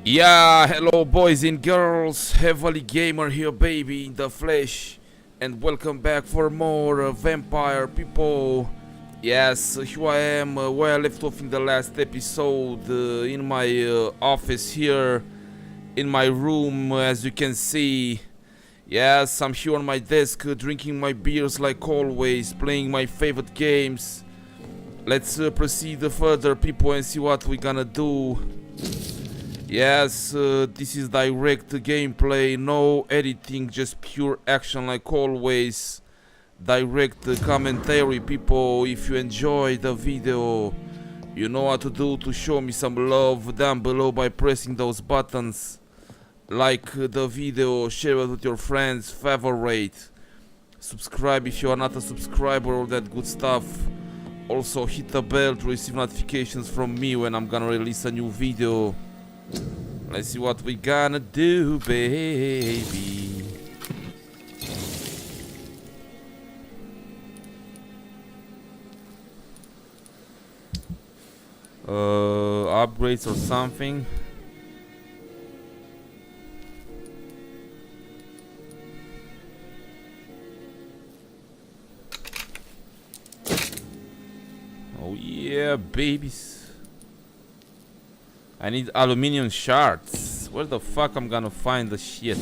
Yeah, hello boys and girls, HeavilyGamer here baby, in the flesh. And welcome back for more Vampyr people. Yes, here I am, where I left off in the last episode, in my office here, in my room, as you can see. Yes, I'm here on my desk, drinking my beers like always, playing my favorite games. Let's proceed further people and see what we're gonna do. Yes, this is direct gameplay, no editing, just pure action like always. Direct commentary people. If you enjoyed the video, you know what to do to show me some love down below by pressing those buttons. Like the video, share it with your friends, favorite. Subscribe if you are not a subscriber, all that good stuff. Also hit the bell to receive notifications from me when I'm gonna release a new video. Let's see what we gonna do, baby. Upgrades or something. Oh yeah, babies. I need aluminium shards. Where the fuck I'm gonna find the shit?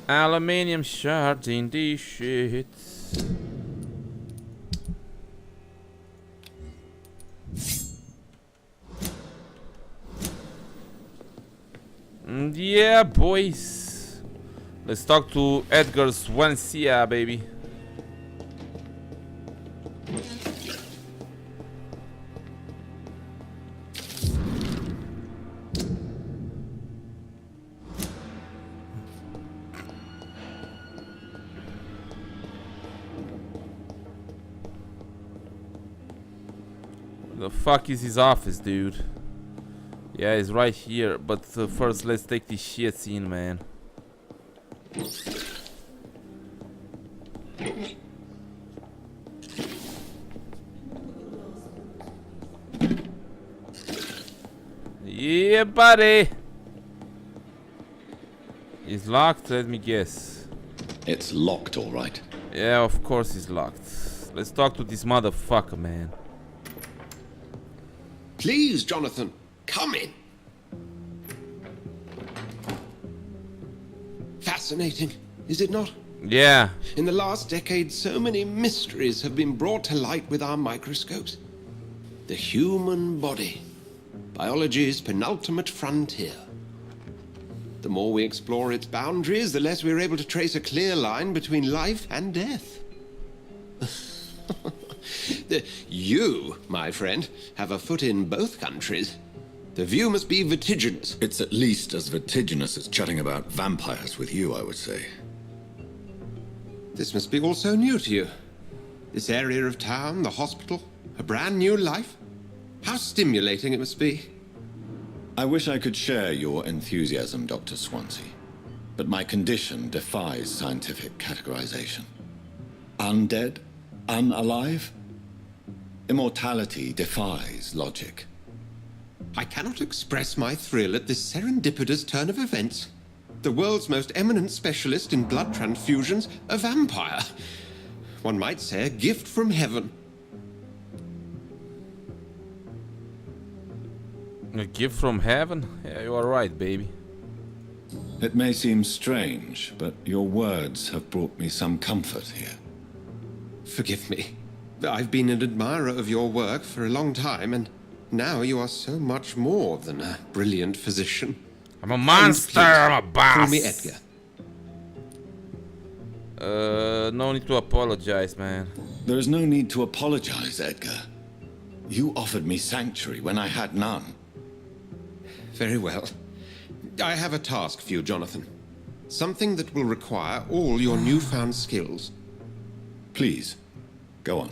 Aluminium shards in this shit. Yeah, boys. Let's talk to Edgar Swansea, baby. Where the fuck is his office, dude? Yeah, he's right here, but first let's take these shits in, man. Yeah, buddy. It's locked, let me guess. It's locked, all right. Yeah, of course it's locked. Let's talk to this motherfucker, man. Please, Jonathan. Come in. Fascinating, is it not? Yeah. In the last decade, so many mysteries have been brought to light with our microscopes. The human body, biology's penultimate frontier. The more we explore its boundaries, the less we're able to trace a clear line between life and death. You, my friend, have a foot in both countries. The view must be vertiginous. It's at least as vertiginous as chatting about vampires with you, I would say. This must be all so new to you. This area of town, the hospital, a brand new life. How stimulating it must be. I wish I could share your enthusiasm, Dr. Swansea. But my condition defies scientific categorization. Undead? Unalive? Immortality defies logic. I cannot express my thrill at this serendipitous turn of events. The world's most eminent specialist in blood transfusions, a vampire. One might say a gift from heaven. A gift from heaven? Yeah, you are right, baby. It may seem strange, but your words have brought me some comfort here. Forgive me. I've been an admirer of your work for a long time, and now you are so much more than a brilliant physician. I'm a monster, I'm a boss. Call me Edgar. No need to apologize, man. There is no need to apologize, Edgar. You offered me sanctuary when I had none. Very well. I have a task for you, Jonathan. Something that will require all your newfound skills. Please, go on.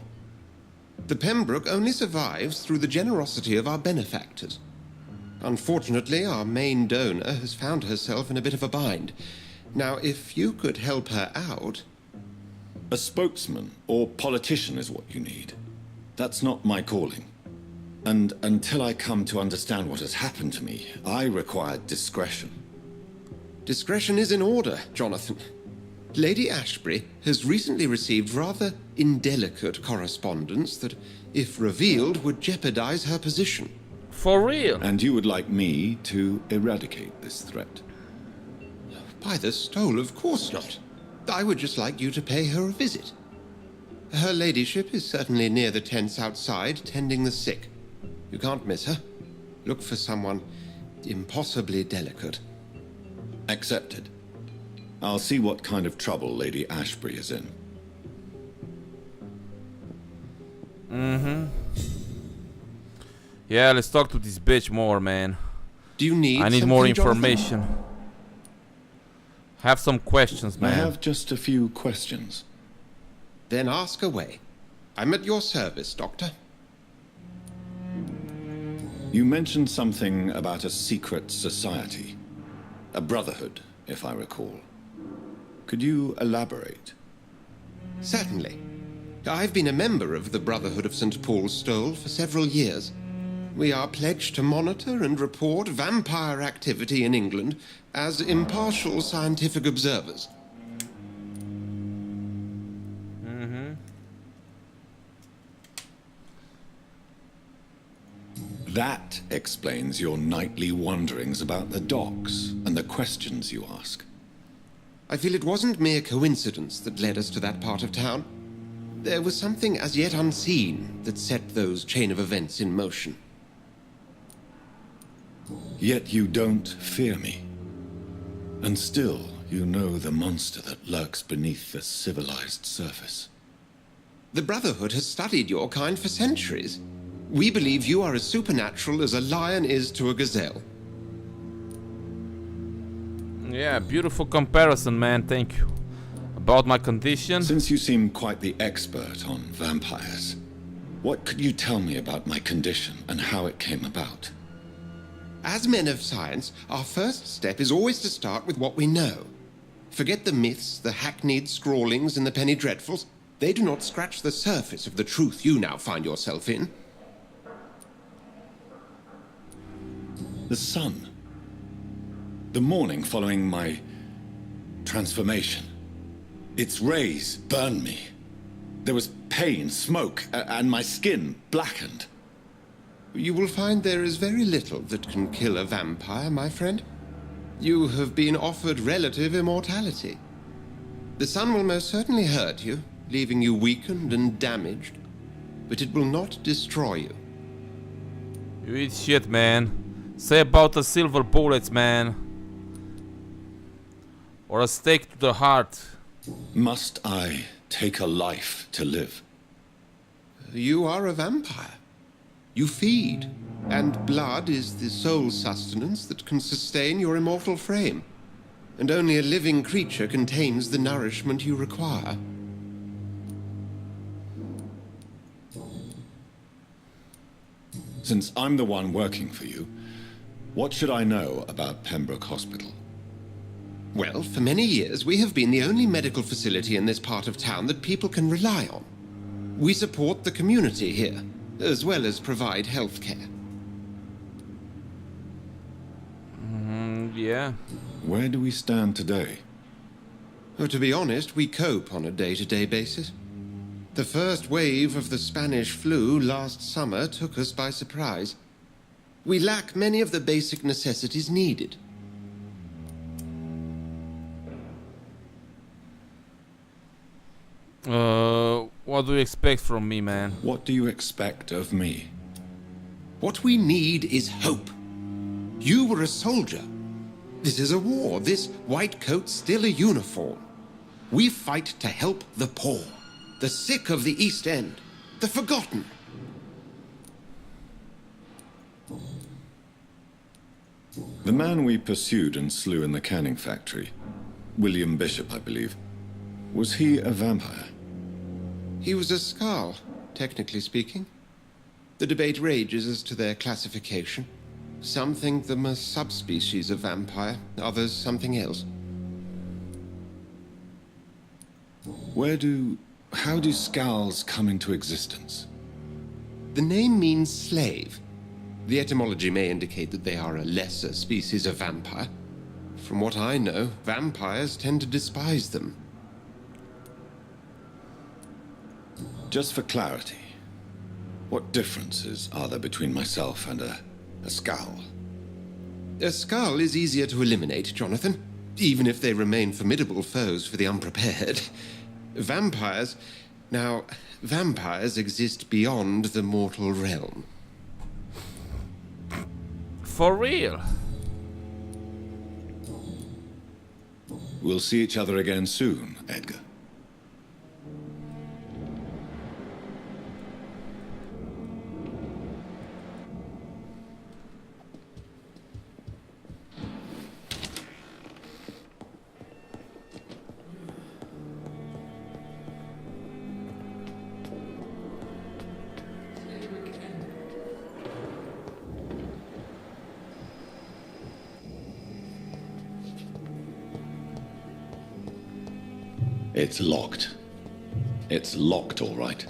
The Pembroke only survives through the generosity of our benefactors. Unfortunately, our main donor has found herself in a bit of a bind. Now, if you could help her out... A spokesman or politician is what you need. That's not my calling. And until I come to understand what has happened to me, I require discretion. Discretion is in order, Jonathan. Lady Ashbury has recently received rather indelicate correspondence that, if revealed, would jeopardize her position. For real? And you would like me to eradicate this threat? By the stole, of course not. I would just like you to pay her a visit. Her ladyship is certainly near the tents outside, tending the sick. You can't miss her. Look for someone impossibly delicate. Accepted. I'll see what kind of trouble Lady Ashbury is in. Yeah, let's talk to this bitch more, man. Do you need I need more something, Jonathan? information. Have some questions, I man. have just a few questions. Then ask away. I'm at your service, Doctor. You mentioned something about a secret society. A brotherhood, if I recall. Could you elaborate? Certainly. I've been a member of the Brotherhood of St. Paul's Stole for several years. We are pledged to monitor and report vampire activity in England as impartial scientific observers. That explains your nightly wanderings about the docks and the questions you ask. I feel it wasn't mere coincidence that led us to that part of town. There was something as yet unseen that set those chain of events in motion. Yet you don't fear me. And still, you know the monster that lurks beneath the civilized surface. The Brotherhood has studied your kind for centuries. We believe you are as supernatural as a lion is to a gazelle. Yeah, beautiful comparison, man. Thank you. About my condition? Since you seem quite the expert on vampires, what could you tell me about my condition and how it came about? As men of science, our first step is always to start with what we know. Forget the myths, the hackneyed scrawlings, and the penny dreadfuls. They do not scratch the surface of the truth you now find yourself in. The sun. The morning following my transformation. Its rays burned me. There was pain, smoke, and my skin blackened. You will find there is very little that can kill a vampire, my friend. You have been offered relative immortality. The sun will most certainly hurt you, leaving you weakened and damaged, but it will not destroy you. You eat shit, man. Say about the silver bullets, man. Or a stake to the heart. Must I take a life to live? You are a vampire. You feed, and blood is the sole sustenance that can sustain your immortal frame. And only a living creature contains the nourishment you require. Since I'm the one working for you, what should I know about Pembroke Hospital? Well, for many years, we have been the only medical facility in this part of town that people can rely on. We support the community here, as well as provide health care. Yeah. Where do we stand today? Oh, to be honest, we cope on a day-to-day basis. The first wave of the Spanish flu last summer took us by surprise. We lack many of the basic necessities needed. What do you expect from me, man? What do you expect of me? What we need is hope. You were a soldier. This is a war. This white coat's still a uniform. We fight to help the poor, the sick of the East End, the forgotten. The man we pursued and slew in the canning factory, William Bishop, I believe, was he a vampire? He was a Skald, technically speaking. The debate rages as to their classification. Some think them a subspecies of vampire, others something else. How do scowls come into existence? The name means slave. The etymology may indicate that they are a lesser species of vampire. From what I know, vampires tend to despise them. Just for clarity, what differences are there between myself and a scowl? A skull is easier to eliminate, Jonathan, even if they remain formidable foes for the unprepared. Vampires exist beyond the mortal realm. For real? We'll see each other again soon, Edgar. It's locked. It's locked, all right.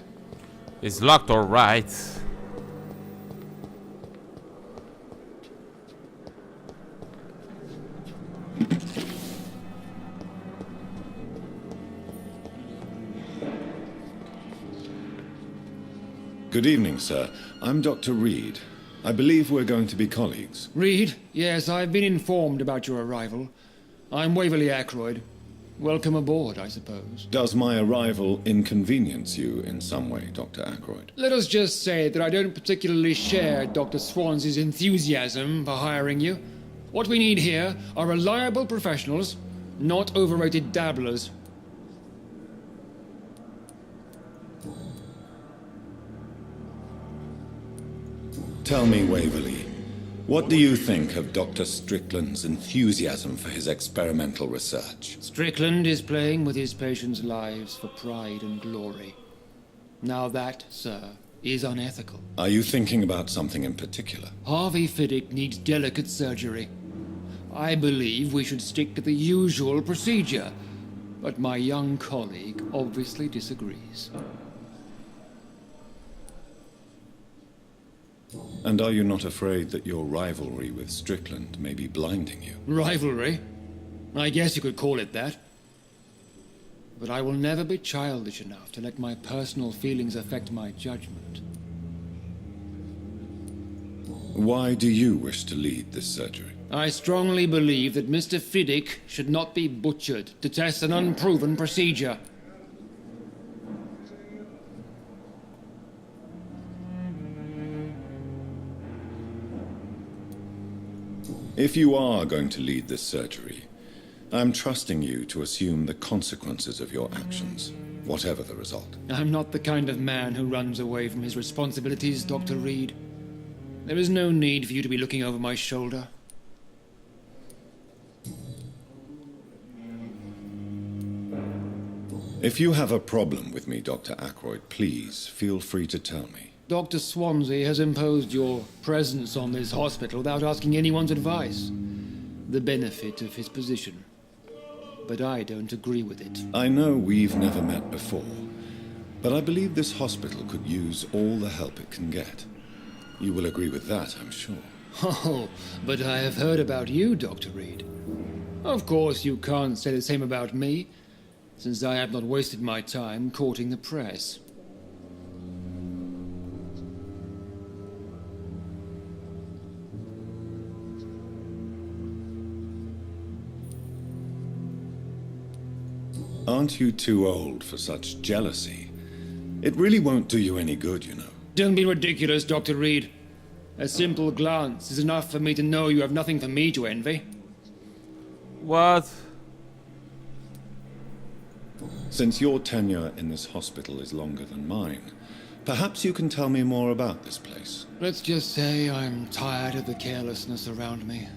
It's locked, all right. Good evening, sir. I'm Dr. Reed. I believe we're going to be colleagues. Reed? Yes, I've been informed about your arrival. I'm Waverly Ackroyd. Welcome aboard, I suppose. Does my arrival inconvenience you in some way, Dr. Ackroyd? Let us just say that I don't particularly share Dr. Swansea's enthusiasm for hiring you. What we need here are reliable professionals, not overrated dabblers. Tell me, Waverly, what do you think of Dr. Strickland's enthusiasm for his experimental research? Strickland is playing with his patients' lives for pride and glory. Now that, sir, is unethical. Are you thinking about something in particular? Harvey Fiddick needs delicate surgery. I believe we should stick to the usual procedure, but my young colleague obviously disagrees. And are you not afraid that your rivalry with Strickland may be blinding you? Rivalry? I guess you could call it that. But I will never be childish enough to let my personal feelings affect my judgment. Why do you wish to lead this surgery? I strongly believe that Mr. Fiddick should not be butchered to test an unproven procedure. If you are going to lead this surgery, I'm trusting you to assume the consequences of your actions, whatever the result. I'm not the kind of man who runs away from his responsibilities, Dr. Reed. There is no need for you to be looking over my shoulder. If you have a problem with me, Dr. Ackroyd, please feel free to tell me. Dr. Swansea has imposed your presence on this hospital without asking anyone's advice. The benefit of his position. But I don't agree with it. I know we've never met before, but I believe this hospital could use all the help it can get. You will agree with that, I'm sure. Oh, but I have heard about you, Dr. Reed. Of course, you can't say the same about me, since I have not wasted my time courting the press. Aren't you too old for such jealousy? It really won't do you any good, you know. Don't be ridiculous, Dr. Reed. A simple glance is enough for me to know you have nothing for me to envy. What? Since your tenure in this hospital is longer than mine, perhaps you can tell me more about this place. Let's just say I'm tired of the carelessness around me.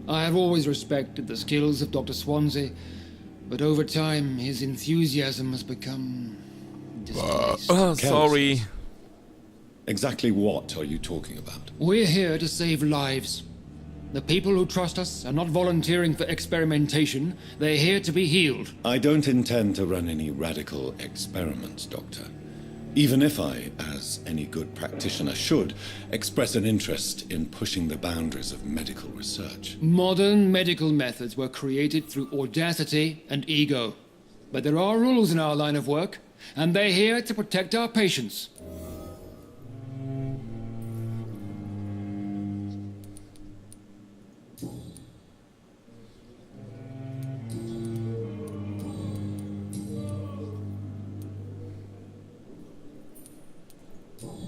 I have always respected the skills of Dr. Swansea, but over time his enthusiasm has become displaced. Sorry. Exactly what are you talking about? We're here to save lives. The people who trust us are not volunteering for experimentation. They're here to be healed. I don't intend to run any radical experiments, Doctor. Even if I, as any good practitioner should, express an interest in pushing the boundaries of medical research. Modern medical methods were created through audacity and ego. But there are rules in our line of work, and they're here to protect our patients.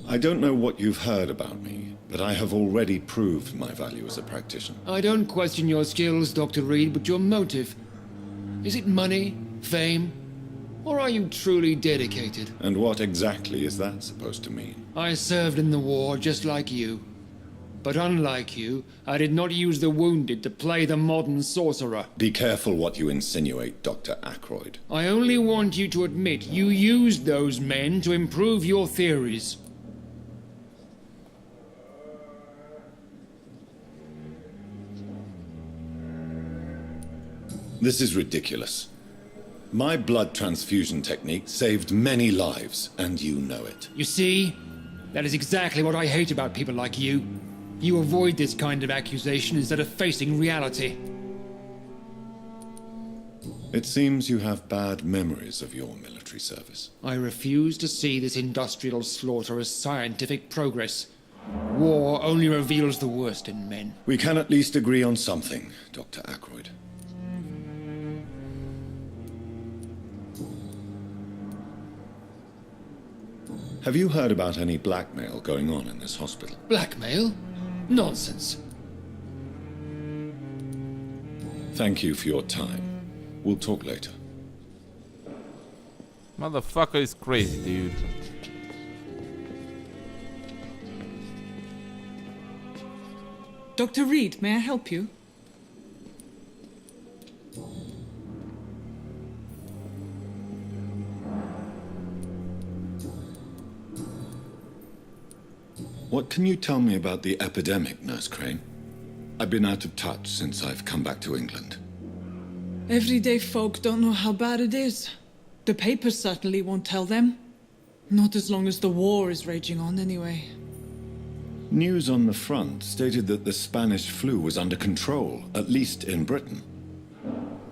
I don't know what you've heard about me, but I have already proved my value as a practitioner. I don't question your skills, Dr. Reed, but your motive. Is it money, fame, or are you truly dedicated? And what exactly is that supposed to mean? I served in the war just like you. But unlike you, I did not use the wounded to play the modern sorcerer. Be careful what you insinuate, Dr. Ackroyd. I only want you to admit you used those men to improve your theories. This is ridiculous. My blood transfusion technique saved many lives, and you know it. You see? That is exactly what I hate about people like you. You avoid this kind of accusation instead of facing reality. It seems you have bad memories of your military service. I refuse to see this industrial slaughter as scientific progress. War only reveals the worst in men. We can at least agree on something, Dr. Ackroyd. Have you heard about any blackmail going on in this hospital? Blackmail? Nonsense. Thank you for your time. We'll talk later. Motherfucker is crazy, dude. Dr. Reed, may I help you? What can you tell me about the epidemic, Nurse Crane? I've been out of touch since I've come back to England. Everyday folk don't know how bad it is. The papers certainly won't tell them. Not as long as the war is raging on, anyway. News on the front stated that the Spanish flu was under control, at least in Britain.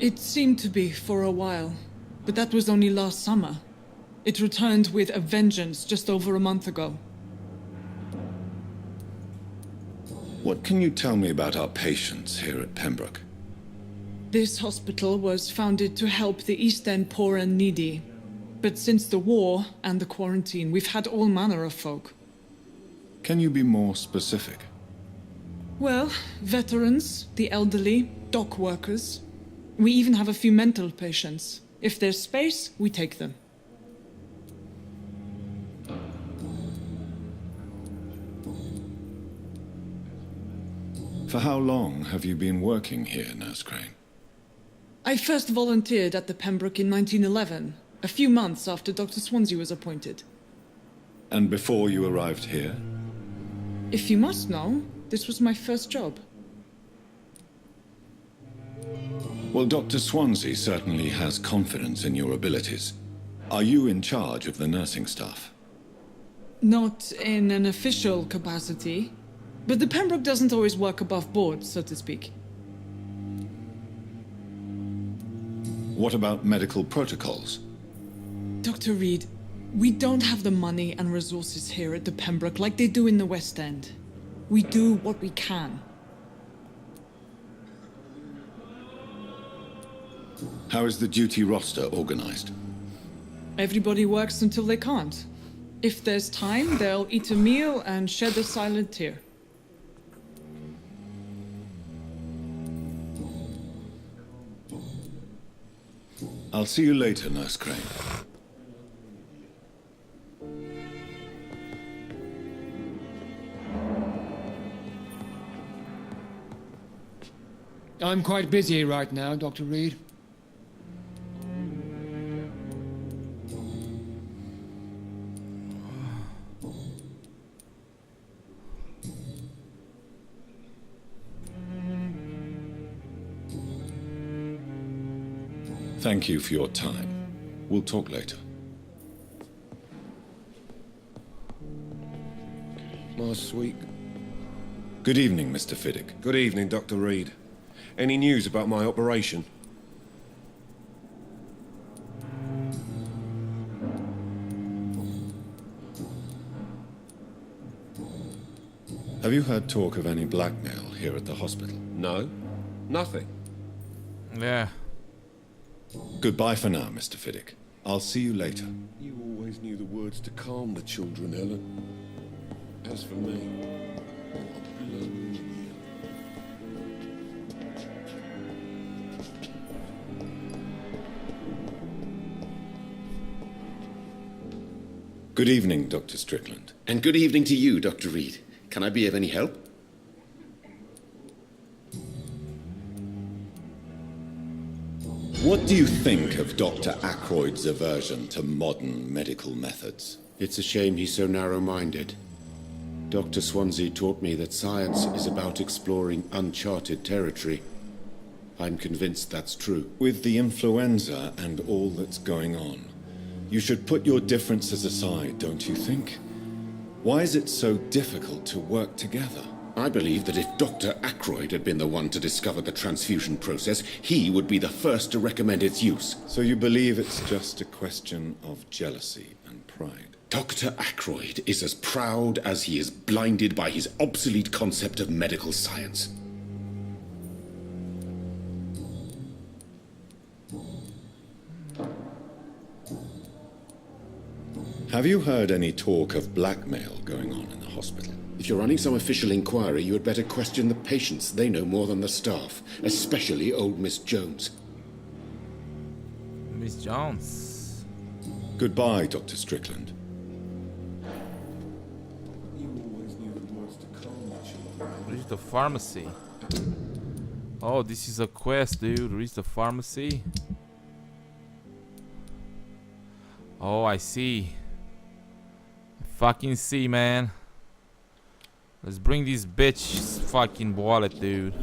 It seemed to be for a while, but that was only last summer. It returned with a vengeance just over a month ago. What can you tell me about our patients here at Pembroke? This hospital was founded to help the East End poor and needy. But since the war and the quarantine, we've had all manner of folk. Can you be more specific? Well, veterans, the elderly, dock workers. We even have a few mental patients. If there's space, we take them. For how long have you been working here, Nurse Crane? I first volunteered at the Pembroke in 1911, a few months after Dr. Swansea was appointed. And before you arrived here? If you must know, this was my first job. Well, Dr. Swansea certainly has confidence in your abilities. Are you in charge of the nursing staff? Not in an official capacity, but the Pembroke doesn't always work above board, so to speak. What about medical protocols? Dr. Reed, we don't have the money and resources here at the Pembroke like they do in the West End. We do what we can. How is the duty roster organized? Everybody works until they can't. If there's time, they'll eat a meal and shed a silent tear. I'll see you later, Nurse Crane. I'm quite busy right now, Dr. Reed. Thank you for your time. We'll talk later. My sweet. Good evening, Mr. Fiddick. Good evening, Dr. Reed. Any news about my operation? Have you heard talk of any blackmail here at the hospital? No. Nothing. Yeah. Goodbye for now, Mr. Fiddick. I'll see you later. You always knew the words to calm the children, Helen. As for me, I'll blow you. Good evening, Dr. Strickland. And good evening to you, Dr. Reed. Can I be of any help? What do you think of Dr. Ackroyd's aversion to modern medical methods? It's a shame he's so narrow-minded. Dr. Swansea taught me that science is about exploring uncharted territory. I'm convinced that's true. With the influenza and all that's going on, you should put your differences aside, don't you think? Why is it so difficult to work together? I believe that if Dr. Ackroyd had been the one to discover the transfusion process, he would be the first to recommend its use. So you believe it's just a question of jealousy and pride? Dr. Ackroyd is as proud as he is blinded by his obsolete concept of medical science. Have you heard any talk of blackmail going on in the hospital? If you're running some official inquiry, you had better question the patients. They know more than the staff, especially old Miss Jones. Miss Jones. Goodbye, Dr. Strickland. You always knew the words to calm the children. Reach the pharmacy. Oh, this is a quest, dude. Reach the pharmacy. Oh, I see. Fucking see, man. Let's bring this bitch's fucking wallet, dude.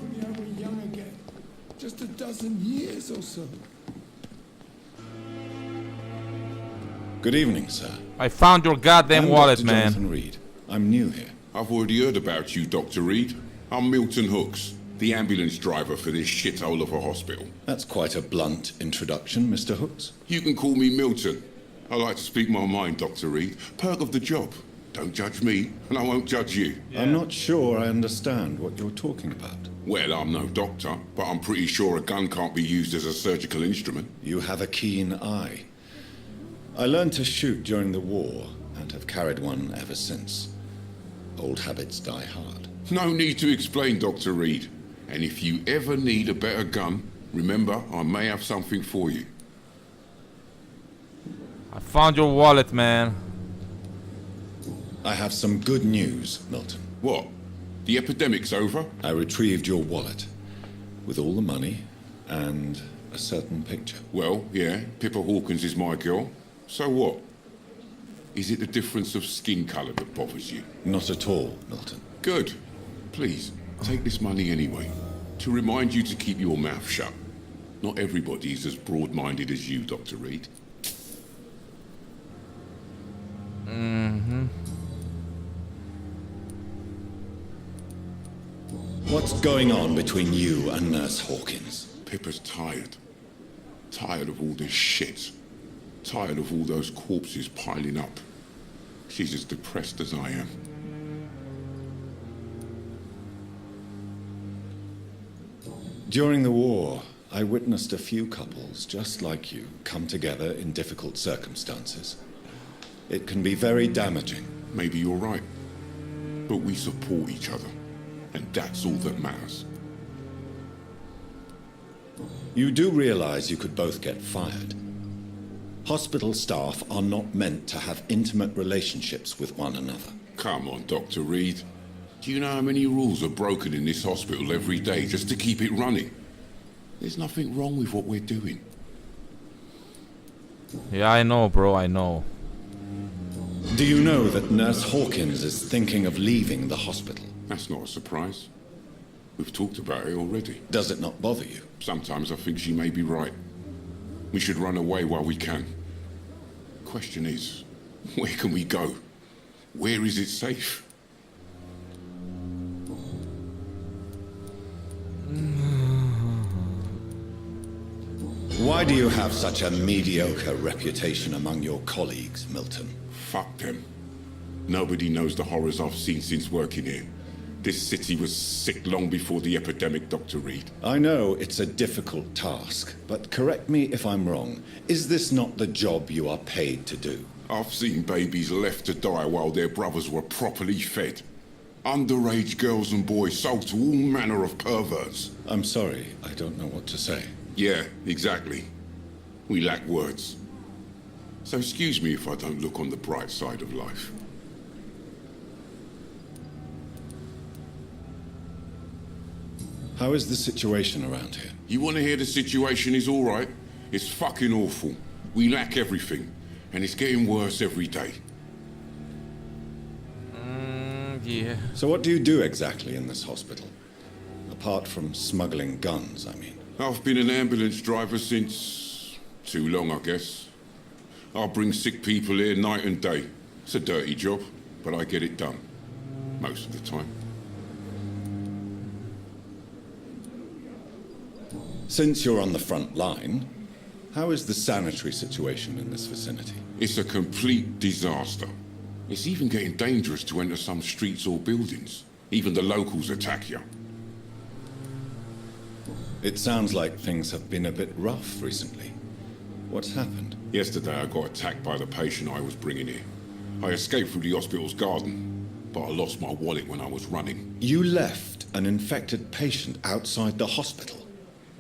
Only I were young again. Just a dozen years or so. Good evening, sir. I found your goddamn I'm wallet, Dr. man. Jonathan Reed. I'm new here. I've already heard about you, Dr. Reed. I'm Milton Hooks, the ambulance driver for this shithole of a hospital. That's quite a blunt introduction, Mr. Hooks. You can call me Milton. I like to speak my mind, Dr. Reed. Perk of the job. Don't judge me, and I won't judge you. I'm not sure I understand what you're talking about. Well, I'm no doctor, but I'm pretty sure a gun can't be used as a surgical instrument. You have a keen eye. I learned to shoot during the war and have carried one ever since. Old habits die hard. No need to explain, Dr. Reed. And if you ever need a better gun, remember, I may have something for you. I found your wallet, man. I have some good news, Milton. What? The epidemic's over? I retrieved your wallet with all the money and a certain picture. Well, yeah, Pippa Hawkins is my girl. So what? Is it the difference of skin colour that bothers you? Not at all, Milton. Good. Please, take this money anyway. To remind you to keep your mouth shut. Not everybody is as broad-minded as you, Dr. Reed. What's going on between you and Nurse Hawkins? Pippa's tired. Tired of all this shit. Tired of all those corpses piling up. She's as depressed as I am. During the war, I witnessed a few couples just like you come together in difficult circumstances. It can be very damaging. Maybe you're right. But we support each other. And that's all that matters. You do realize you could both get fired. Hospital staff are not meant to have intimate relationships with one another. Come on, Dr. Reed. Do you know how many rules are broken in this hospital every day just to keep it running? There's nothing wrong with what we're doing. Yeah, I know, bro, I know. Do you know that Nurse Hawkins is thinking of leaving the hospital? That's not a surprise. We've talked about it already. Does it not bother you? Sometimes I think she may be right. We should run away while we can. Question is, where can we go? Where is it safe? Why do you have such a mediocre reputation among your colleagues, Milton? Fuck them. Nobody knows the horrors I've seen since working here. This city was sick long before the epidemic, Dr. Reed. I know it's a difficult task, but correct me if I'm wrong. Is this not the job you are paid to do? I've seen babies left to die while their brothers were properly fed. Underage girls and boys sold to all manner of perverts. I'm sorry, I don't know what to say. Yeah, exactly. We lack words. So excuse me if I don't look on the bright side of life. How is the situation around here? You want to hear the situation is all right? It's fucking awful. We lack everything, and it's getting worse every day. Yeah. So what do you do exactly in this hospital? Apart from smuggling guns, I mean. I've been an ambulance driver since... too long, I guess. I bring sick people here night and day. It's a dirty job, but I get it done. Most of the time. Since you're on the front line, how is the sanitary situation in this vicinity? It's a complete disaster. It's even getting dangerous to enter some streets or buildings. Even the locals attack you. It sounds like things have been a bit rough recently. What's happened? Yesterday I got attacked by the patient I was bringing here. I escaped through the hospital's garden, but I lost my wallet when I was running. You left an infected patient outside the hospital?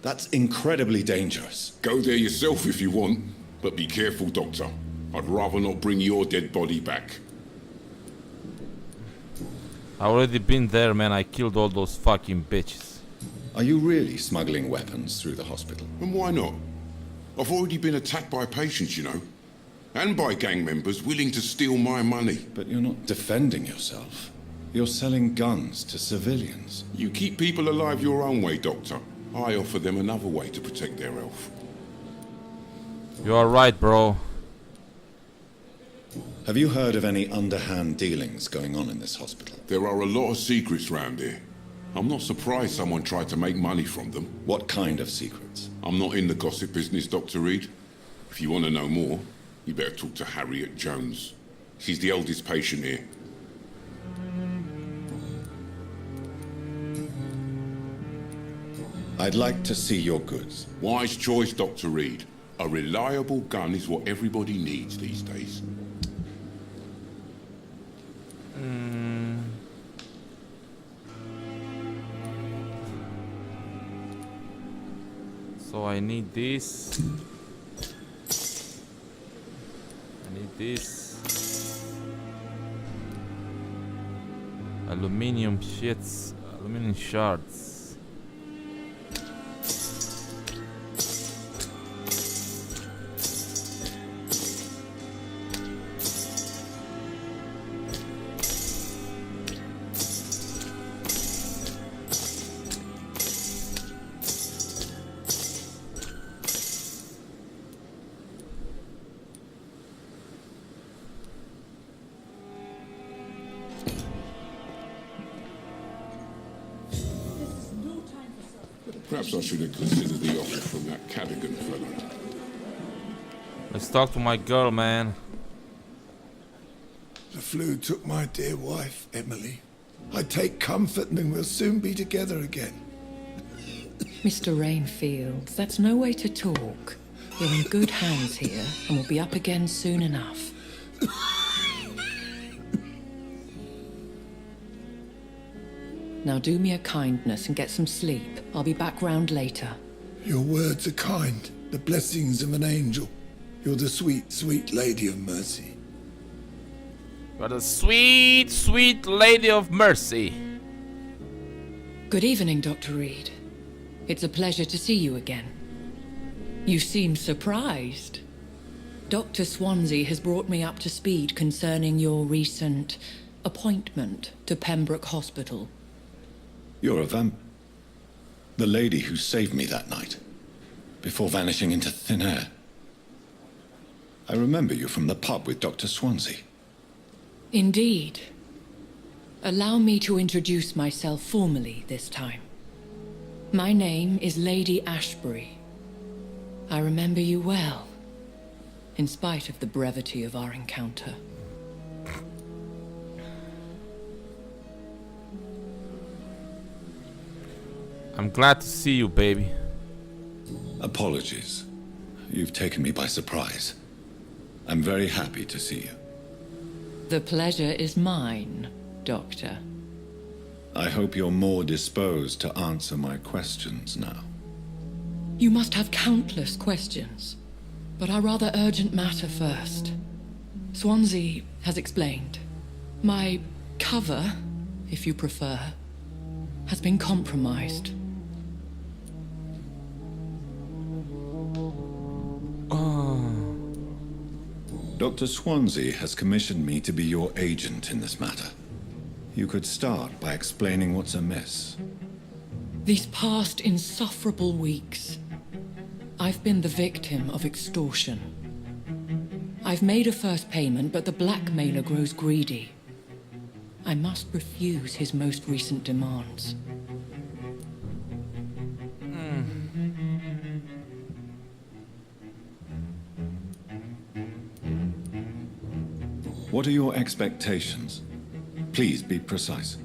That's incredibly dangerous. Go there yourself if you want, but be careful, Doctor. I'd rather not bring your dead body back. I already been there, man. I killed all those fucking bitches. Are you really smuggling weapons through the hospital? And why not? I've already been attacked by patients, you know. And by gang members willing to steal my money. But you're not defending yourself. You're selling guns to civilians. You keep people alive your own way, Doctor. I offer them another way to protect their health. You are right, bro. Have you heard of any underhand dealings going on in this hospital? There are a lot of secrets round here. I'm not surprised someone tried to make money from them. What kind of secrets? I'm not in the gossip business, Dr. Reed. If you want to know more, you better talk to Harriet Jones. She's the oldest patient here. I'd like to see your goods. Wise choice, Dr. Reed. A reliable gun is what everybody needs these days. So I need this. I need this. Aluminium sheets, aluminium shards. Perhaps I should have considered the offer from that Cadogan fellow. Let's talk to my girl, man. The flu took my dear wife, Emily. I take comfort knowing we'll soon be together again. Mr. Rainfield, that's no way to talk. You're in good hands here, and we'll be up again soon enough. Now do me a kindness and get some sleep. I'll be back round later. Your words are kind, the blessings of an angel. You're the sweet, sweet lady of mercy. You are the sweet, sweet Lady of Mercy. Good evening, Dr. Reed. It's a pleasure to see you again. You seem surprised. Dr. Swansea has brought me up to speed concerning your recent appointment to Pembroke Hospital. You're a vamp. The lady who saved me that night, before vanishing into thin air. I remember you from the pub with Dr. Swansea. Indeed. Allow me to introduce myself formally this time. My name is Lady Ashbury. I remember you well, in spite of the brevity of our encounter. I'm glad to see you, baby. Apologies. You've taken me by surprise. I'm very happy to see you. The pleasure is mine, Doctor. I hope you're more disposed to answer my questions now. You must have countless questions, but our rather urgent matter first. Swansea has explained. My cover, if you prefer, has been compromised. Dr. Swansea has commissioned me to be your agent in this matter. You could start by explaining what's amiss. These past insufferable weeks, I've been the victim of extortion. I've made a first payment, but the blackmailer grows greedy. I must refuse his most recent demands. What are your expectations? Please be precise.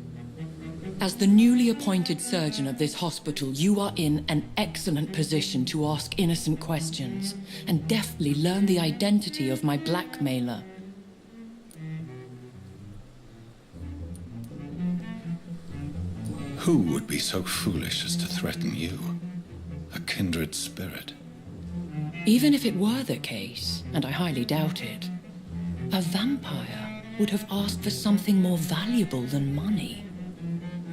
As the newly appointed surgeon of this hospital, you are in an excellent position to ask innocent questions and deftly learn the identity of my blackmailer. Who would be so foolish as to threaten you? A kindred spirit. Even if it were the case, and I highly doubt it, a vampire would have asked for something more valuable than money.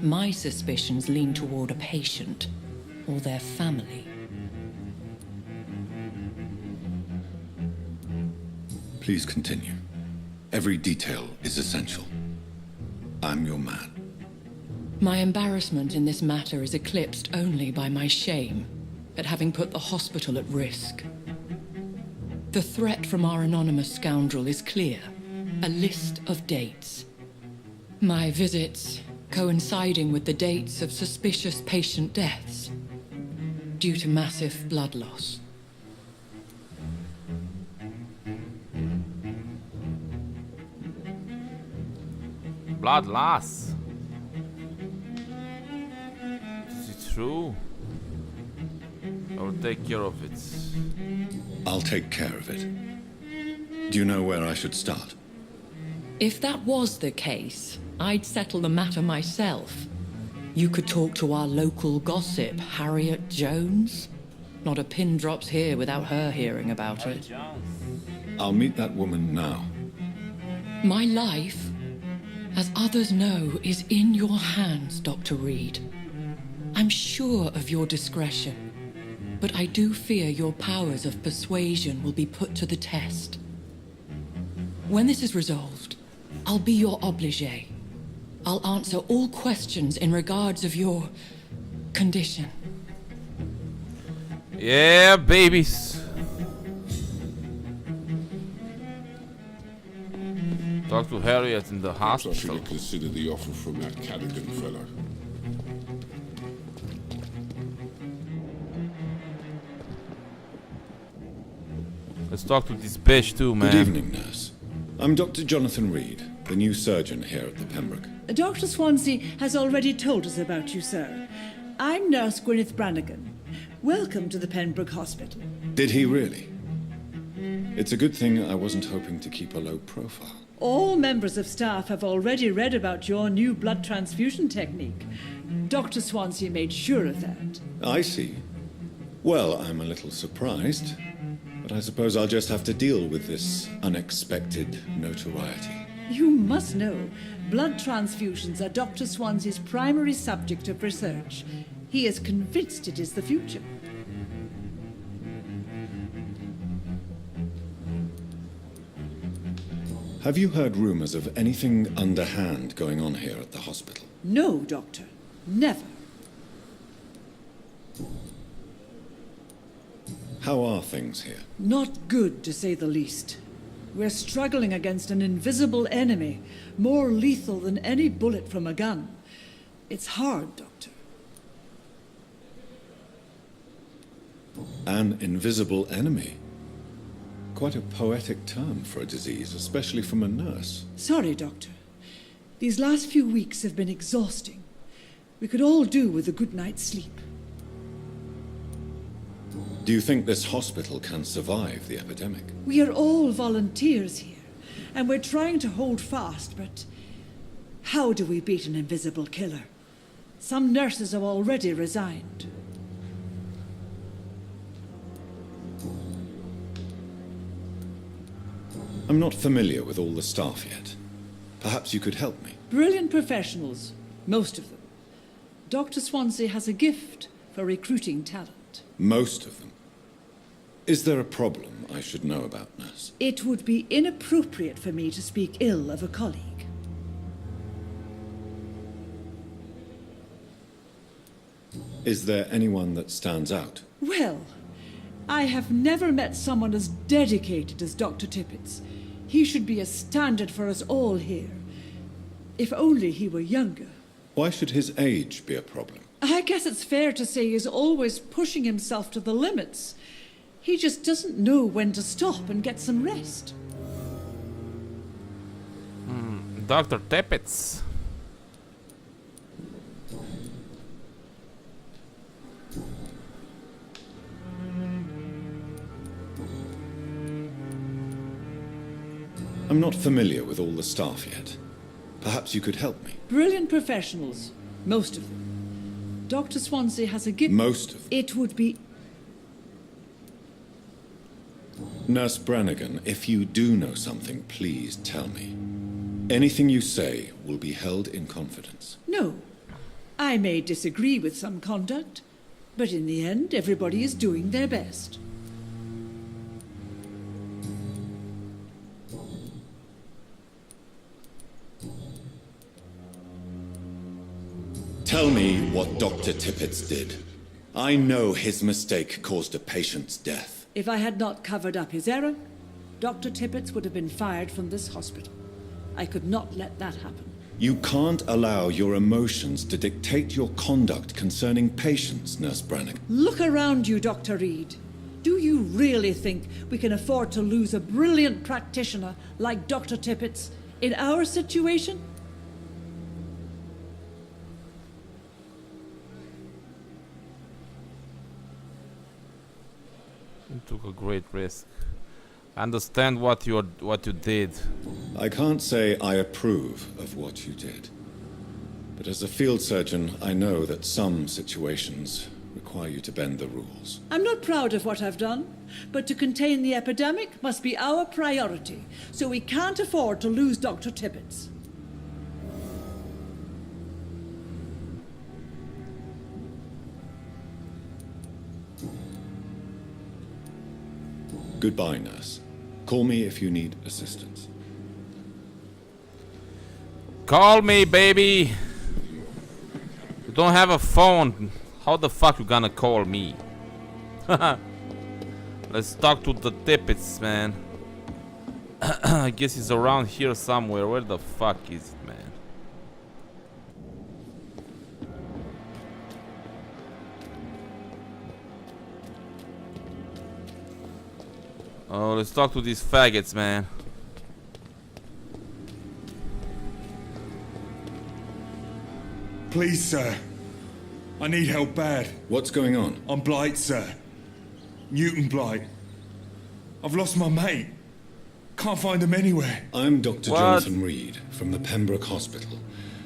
My suspicions lean toward a patient or their family. Please continue. Every detail is essential. I'm your man. My embarrassment in this matter is eclipsed only by my shame at having put the hospital at risk. The threat from our anonymous scoundrel is clear. A list of dates. My visits coinciding with the dates of suspicious patient deaths due to massive blood loss. Blood loss. Is it true? I'll take care of it. I'll take care of it. Do you know where I should start? If that was the case, I'd settle the matter myself. You could talk to our local gossip, Harriet Jones. Not a pin drops here without her hearing about it. I'll meet that woman now. My life, as others know, is in your hands, Dr. Reed. I'm sure of your discretion, but I do fear your powers of persuasion will be put to the test. When this is resolved, I'll be your obligé. I'll answer all questions in regards of your condition. Yeah, babies. Talk to Harriet in the Perhaps I should hospital. have considered the offer from that Cadigan fellow. Let's talk to this bitch too, man. Good evening, nurse. I'm Dr. Jonathan Reed, the new surgeon here at the Pembroke. Dr. Swansea has already told us about you, sir. I'm Nurse Gwyneth Brannigan. Welcome to the Pembroke Hospital. Did he really? It's a good thing I wasn't hoping to keep a low profile. All members of staff have already read about your new blood transfusion technique. Dr. Swansea made sure of that. I see. Well, I'm a little surprised, but I suppose I'll just have to deal with this unexpected notoriety. You must know, blood transfusions are Dr. Swansea's primary subject of research. He is convinced it is the future. Have you heard rumors of anything underhand going on here at the hospital? No, Doctor. Never. How are things here? Not good, to say the least. We're struggling against an invisible enemy, more lethal than any bullet from a gun. It's hard, Doctor. An invisible enemy? Quite a poetic term for a disease, especially from a nurse. Sorry, Doctor. These last few weeks have been exhausting. We could all do with a good night's sleep. Do you think this hospital can survive the epidemic? We are all volunteers here, and we're trying to hold fast, but how do we beat an invisible killer? Some nurses have already resigned. I'm not familiar with all the staff yet. Perhaps you could help me. Brilliant professionals, most of them. Dr. Swansea has a gift for recruiting talent. Most of them. Is there a problem I should know about, nurse? It would be inappropriate for me to speak ill of a colleague. Is there anyone that stands out? Well, I have never met someone as dedicated as Dr. Tippett's. He should be a standard for us all here. If only he were younger. Why should his age be a problem? I guess it's fair to say he's always pushing himself to the limits. He just doesn't know when to stop and get some rest. Dr. Tippets. I'm not familiar with all the staff yet. Perhaps you could help me. Brilliant professionals, most of them. Dr. Swansea has a gift. Most of them? It would be... Nurse Brannigan, if you do know something, please tell me. Anything you say will be held in confidence. No. I may disagree with some conduct, but in the end, everybody is doing their best. Tell me what Dr. Tippets did. I know his mistake caused a patient's death. If I had not covered up his error, Dr. Tippets would have been fired from this hospital. I could not let that happen. You can't allow your emotions to dictate your conduct concerning patients, Nurse Brannigan. Look around you, Dr. Reed. Do you really think we can afford to lose a brilliant practitioner like Dr. Tippets in our situation? You took a great risk. I understand what you did. I can't say I approve of what you did. But as a field surgeon, I know that some situations require you to bend the rules. I'm not proud of what I've done, but to contain the epidemic must be our priority, so we can't afford to lose Dr. Tippets. Goodbye, nurse. Call me if you need assistance. Call me, baby. You don't have a phone. How the fuck you gonna call me? Let's talk to the Tippets, man. I guess he's around here somewhere. Where the fuck is it, man? Oh, let's talk to these faggots, man. Please, sir. I need help bad. What's going on? I'm Blight, sir. Newton Blight. I've lost my mate. Can't find him anywhere. I'm Dr. Jonathan Reed from the Pembroke Hospital.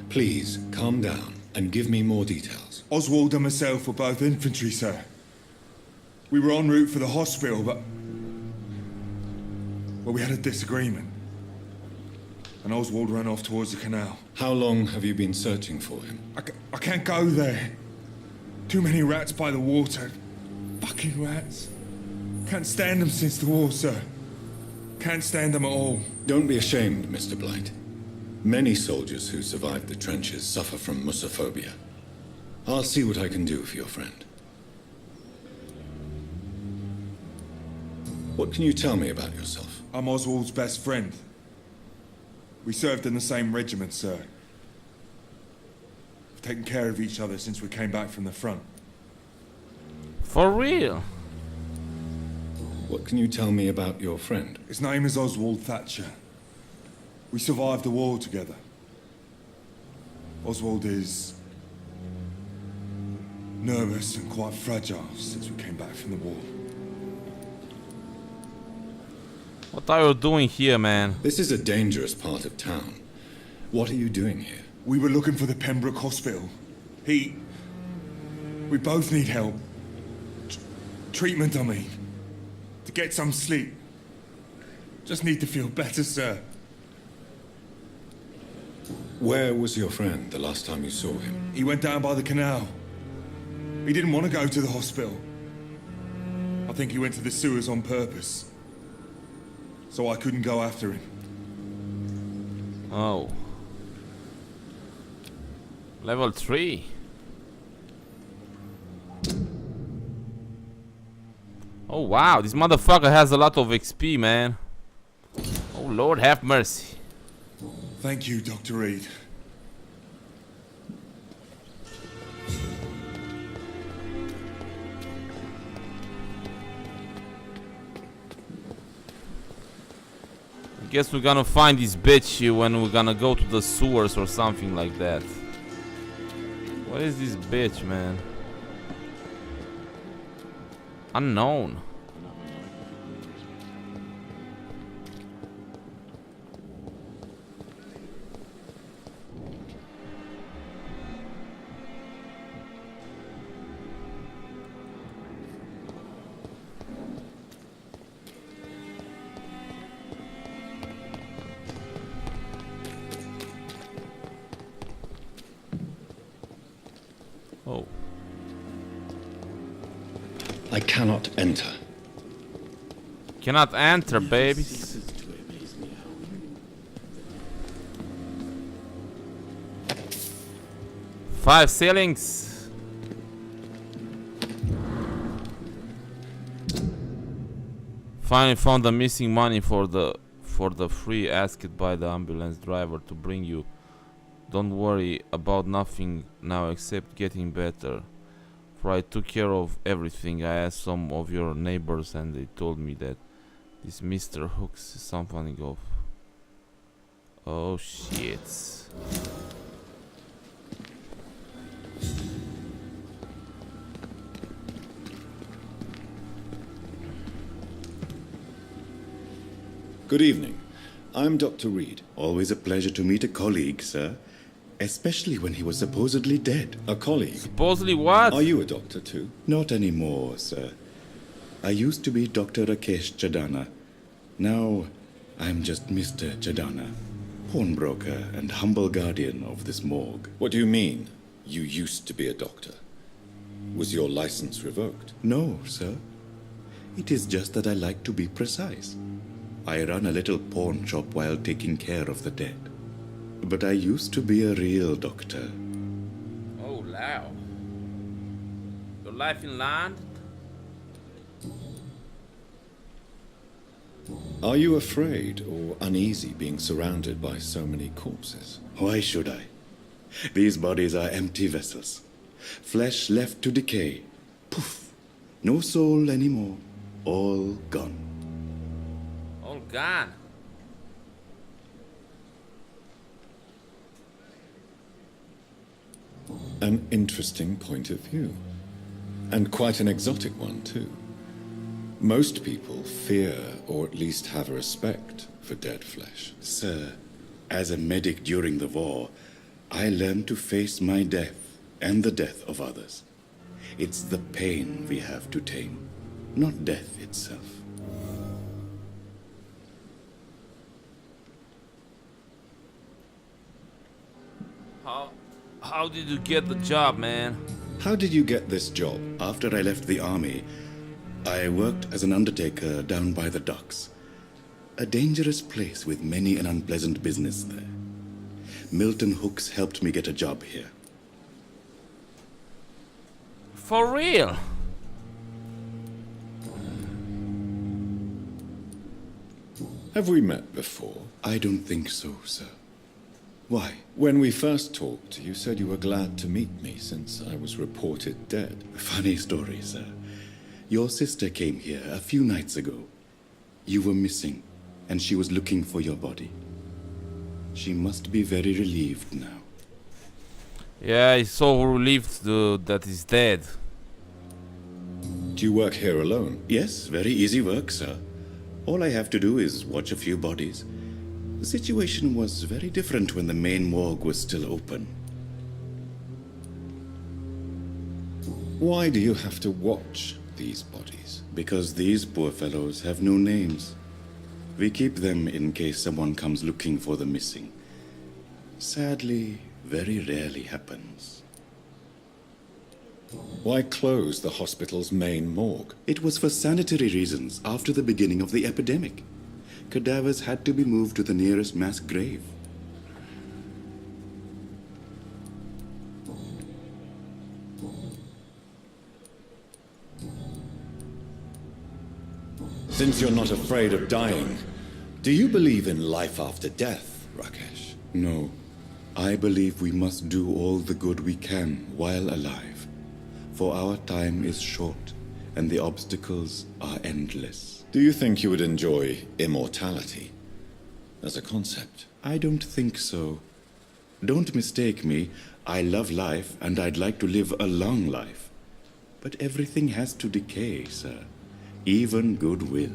Please, calm down and give me more details. Oswald and myself were both infantry, sir. We were en route for the hospital, but... well, we had a disagreement. and Oswald ran off towards the canal. How long have you been searching for him? I can't go there. Too many rats by the water. Fucking rats. Can't stand them since the war, sir. Can't stand them at all. Don't be ashamed, Mr. Blight. Many soldiers who survived the trenches suffer from musophobia. I'll see what I can do for your friend. What can you tell me about yourself? I'm Oswald's best friend. We served in the same regiment, sir. We've taken care of each other since we came back from the front. For real? What can you tell me about your friend? His name is Oswald Thatcher. We survived the war together. Oswald is nervous and quite fragile since we came back from the war. What are you doing here, man? This is a dangerous part of town. What are you doing here? We were looking for the Pembroke Hospital. We both need help. Treatment, I mean. To get some sleep. Just need to feel better, sir. Where was your friend the last time you saw him? He went down by the canal. He didn't want to go to the hospital. I think he went to the sewers on purpose. So I couldn't go after him. Oh. Level 3. Oh wow, this motherfucker has a lot of XP, man. Oh Lord have mercy. Thank you, Dr. Reed. Guess we're gonna find this bitch when we're gonna go to the sewers or something like that. What is this bitch, man? Unknown. Oh. I cannot enter. Cannot enter, babies. Five ceilings. Finally found the missing money for the free asked by the ambulance driver to bring you. Don't worry about nothing now except getting better. For I took care of everything. I asked some of your neighbors and they told me that this Mr. Hooks is something of... Oh shit. Good evening. I'm Dr. Reed. Always a pleasure to meet a colleague, sir. Especially when he was supposedly dead. A colleague? Supposedly what? Are you a doctor too? Not anymore, sir. I used to be Dr. Rakesh Chadana. Now, I'm just Mr. Chadana, pawnbroker and humble guardian of this morgue. What do you mean, you used to be a doctor? Was your license revoked? No, sir. It is just that I like to be precise. I run a little pawn shop while taking care of the dead. But I used to be a real doctor. Oh, wow. Your life in land? Are you afraid or uneasy being surrounded by so many corpses? Why should I? These bodies are empty vessels. Flesh left to decay. Poof. No soul anymore. All gone. All gone. An interesting point of view. And quite an exotic one, too. Most people fear, or at least have a respect, for dead flesh. Sir, as a medic during the war, I learned to face my death and the death of others. It's the pain we have to tame, not death itself. How did you get the job, man? How did you get this job? After I left the army, I worked as an undertaker down by the docks. A dangerous place with many an unpleasant business there. Milton Hooks helped me get a job here. For real? Have we met before? I don't think so, sir. Why? When we first talked, you said you were glad to meet me since I was reported dead. Funny story, sir. Your sister came here a few nights ago. You were missing, and she was looking for your body. She must be very relieved now. Yeah, he's so relieved that he's dead. Do you work here alone? Yes, very easy work, sir. All I have to do is watch a few bodies. The situation was very different when the main morgue was still open. Why do you have to watch these bodies? Because these poor fellows have no names. We keep them in case someone comes looking for the missing. Sadly, very rarely happens. Why close the hospital's main morgue? It was for sanitary reasons after the beginning of the epidemic. Cadavers had to be moved to the nearest mass grave. Since you're not afraid of dying, do you believe in life after death, Rakesh? No. I believe we must do all the good we can while alive. For our time is short, and the obstacles are endless. Do you think you would enjoy immortality as a concept? I don't think so. Don't mistake me. I love life, and I'd like to live a long life. But everything has to decay, sir. Even goodwill.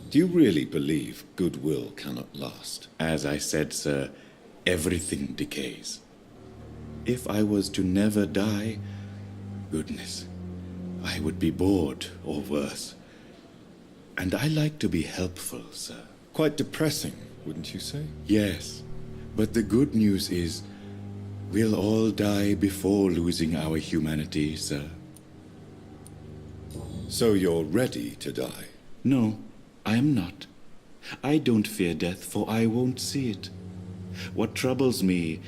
Do you really believe goodwill cannot last? As I said, sir, everything decays. If I was to never die, goodness, I would be bored or worse. And I like to be helpful, sir. Quite depressing, wouldn't you say? Yes, but the good news is we'll all die before losing our humanity, sir. So you're ready to die? No, I am not. I don't fear death, for I won't see it. What troubles me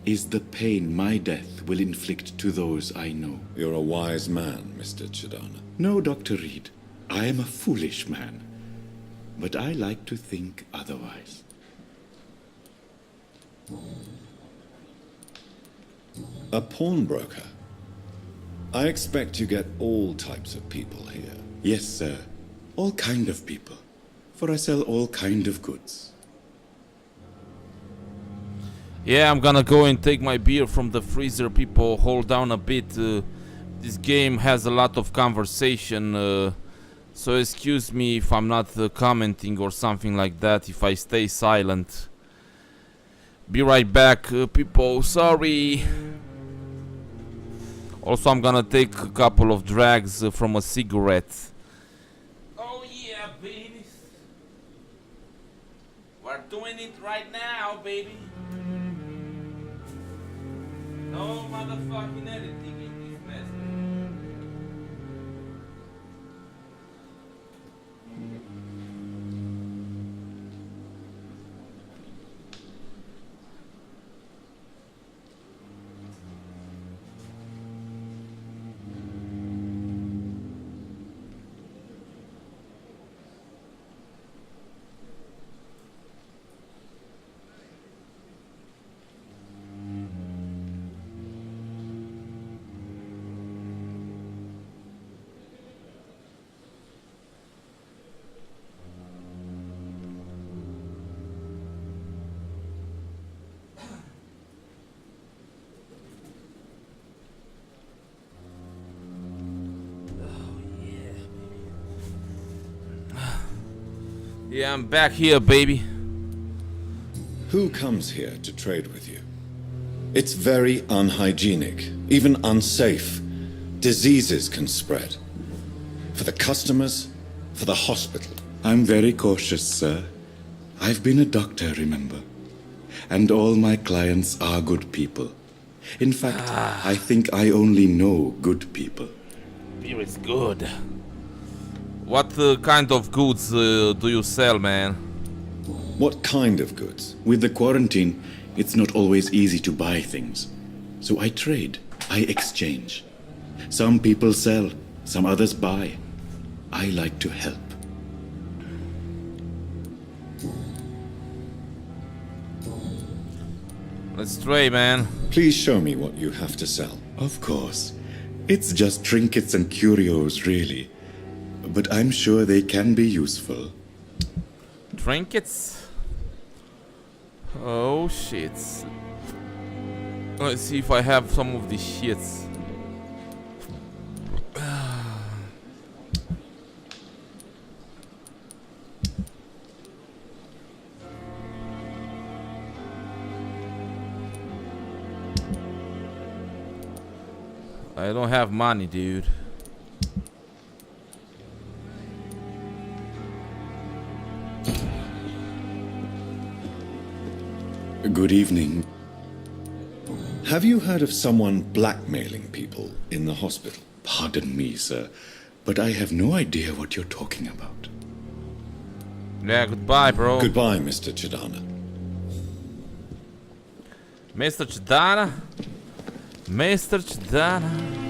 is the pain my death will inflict to those I know. You're a wise man, Mr. Chidana. No, Dr. Reed. I am a foolish man. But I like to think otherwise. A pawnbroker? I expect you get all types of people here. Yes, sir. All kind of people. For I sell all kind of goods. Yeah, I'm gonna go and take my beer from the freezer. People, hold down a bit. This game has a lot of conversation, so excuse me if I'm not commenting or something like that, if I stay silent. Be right back, people. Sorry. Also, I'm gonna take a couple of drags from a cigarette. Oh yeah, baby. We're doing it right now, baby. No motherfucking editing in this mess. Yeah, I'm back here, baby. Who comes here to trade with you? It's very unhygienic, even unsafe. Diseases can spread. For the customers, for the hospital. I'm very cautious, sir. I've been a doctor, remember. and all my clients are good people. In fact, I think I only know good people. Beer is good. What kind of goods do you sell, man? What kind of goods? With the quarantine, it's not always easy to buy things. So I trade, I exchange. Some people sell, some others buy. I like to help. Let's trade, man. Please show me what you have to sell. Of course. It's just trinkets and curios, really. But I'm sure they can be useful. Trinkets? Oh shit. Let's see if I have some of these shits. I don't have money, dude. Good evening. Have you heard of someone blackmailing people in the hospital? Pardon me, sir, but I have no idea what you're talking about. Yeah, goodbye, bro. Goodbye, Mr. Chidana. Mr. Chidana? Mr. Chidana?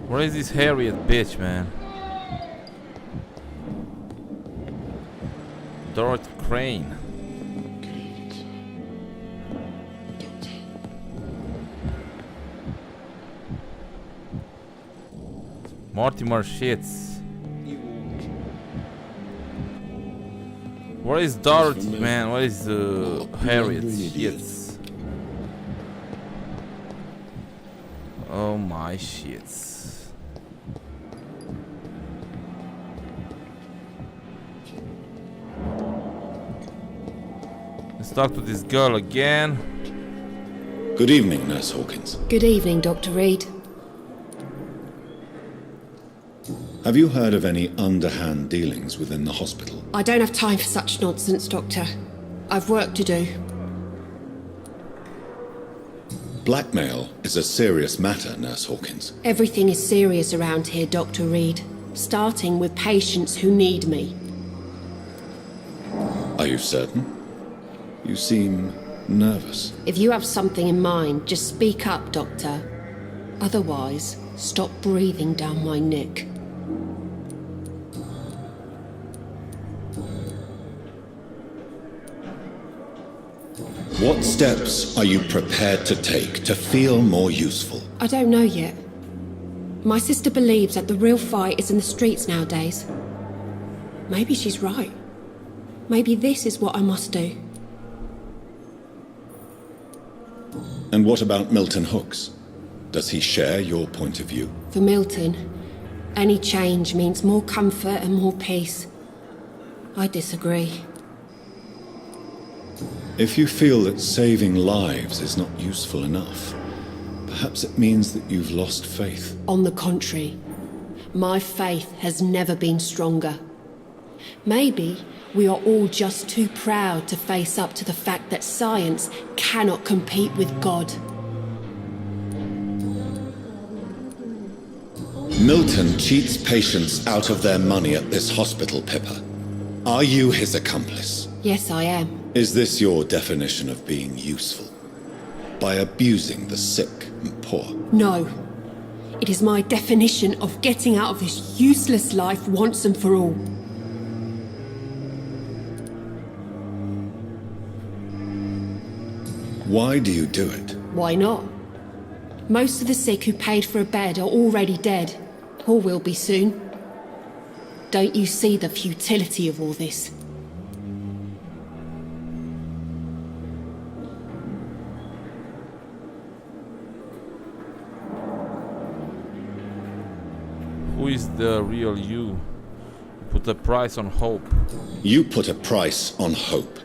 Where is this Harriet bitch, man? Dorothy Crane. Mortimer shits. Where is Dorothy, man? Where is Harriet shits? Oh my shits. Let's talk to this girl again. Good evening, Nurse Hawkins. Good evening, Dr. Reed. Have you heard of any underhand dealings within the hospital? I don't have time for such nonsense, Doctor. I've work to do. Blackmail is a serious matter, Nurse Hawkins. Everything is serious around here, Dr. Reed. Starting with patients who need me. Are you certain? You seem nervous. If you have something in mind, just speak up, Doctor. Otherwise, stop breathing down my neck. What steps are you prepared to take to feel more useful? I don't know yet. My sister believes that the real fight is in the streets nowadays. Maybe she's right. Maybe this is what I must do. And what about Milton Hooks? Does he share your point of view? For Milton, any change means more comfort and more peace. I disagree. If you feel that saving lives is not useful enough, perhaps it means that you've lost faith. On the contrary, my faith has never been stronger. Maybe we are all just too proud to face up to the fact that science cannot compete with God. Milton cheats patients out of their money at this hospital, Pippa. Are you his accomplice? Yes, I am. Is this your definition of being useful? By abusing the sick and poor? No. It is my definition of getting out of this useless life once and for all. Why do you do it? Why not? Most of the sick who paid for a bed are already dead, or will be soon. Don't you see the futility of all this? Who is the real you? Put a price on hope. You put a price on hope.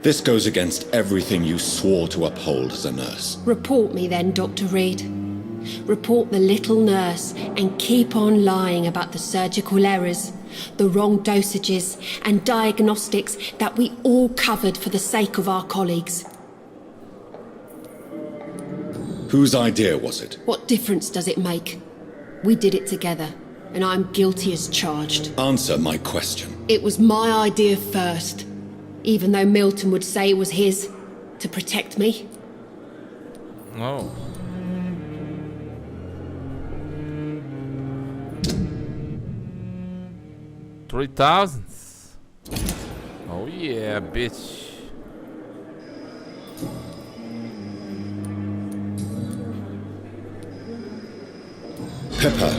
This goes against everything you swore to uphold as a nurse. Report me then, Dr. Reed. Report the little nurse and keep on lying about the surgical errors, the wrong dosages and diagnostics that we all covered for the sake of our colleagues. Whose idea was it? What difference does it make? We did it together, and I'm guilty as charged. Answer my question. It was my idea first, even though Milton would say it was his, to protect me. Oh. $3,000. Oh yeah, bitch. Pippa,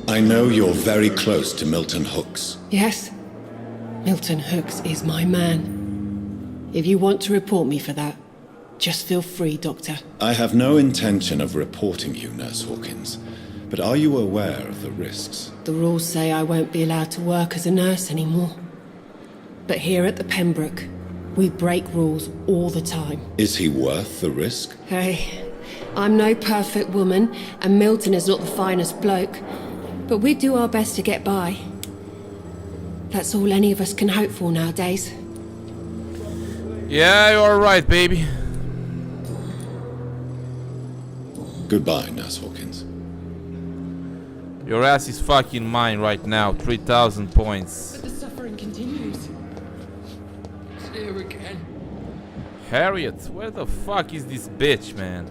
I know you're very close to Milton Hooks. Yes, Milton Hooks is my man. If you want to report me for that, just feel free, Doctor. I have no intention of reporting you, Nurse Hawkins, but are you aware of the risks? The rules say I won't be allowed to work as a nurse anymore. But here at the Pembroke, we break rules all the time. Is he worth the risk? Hey, I'm no perfect woman, and Milton is not the finest bloke, but we do our best to get by. That's all any of us can hope for nowadays. Yeah, you're right, baby. Goodbye, Nurse Hawkins. Your ass is fucking mine right now. 3,000 points. But the suffering continues. It's here again. Harriet, where the fuck is this bitch, man?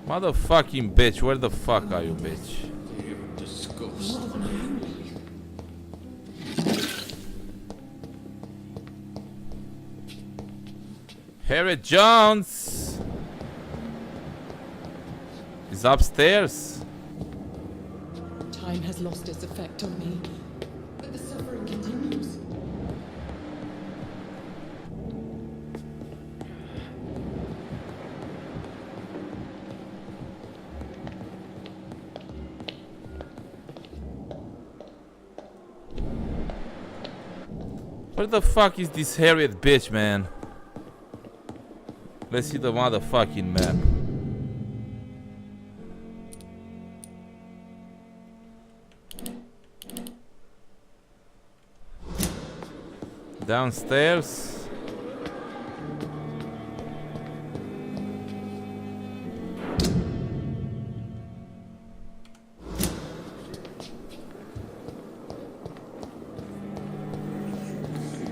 Motherfucking bitch, where the fuck are you, bitch? Disgust. Harriet Jones is upstairs. Time has lost its effect on me, but the suffering continues. Where the fuck is this Harriet bitch, man? Let's see the motherfucking map. Downstairs.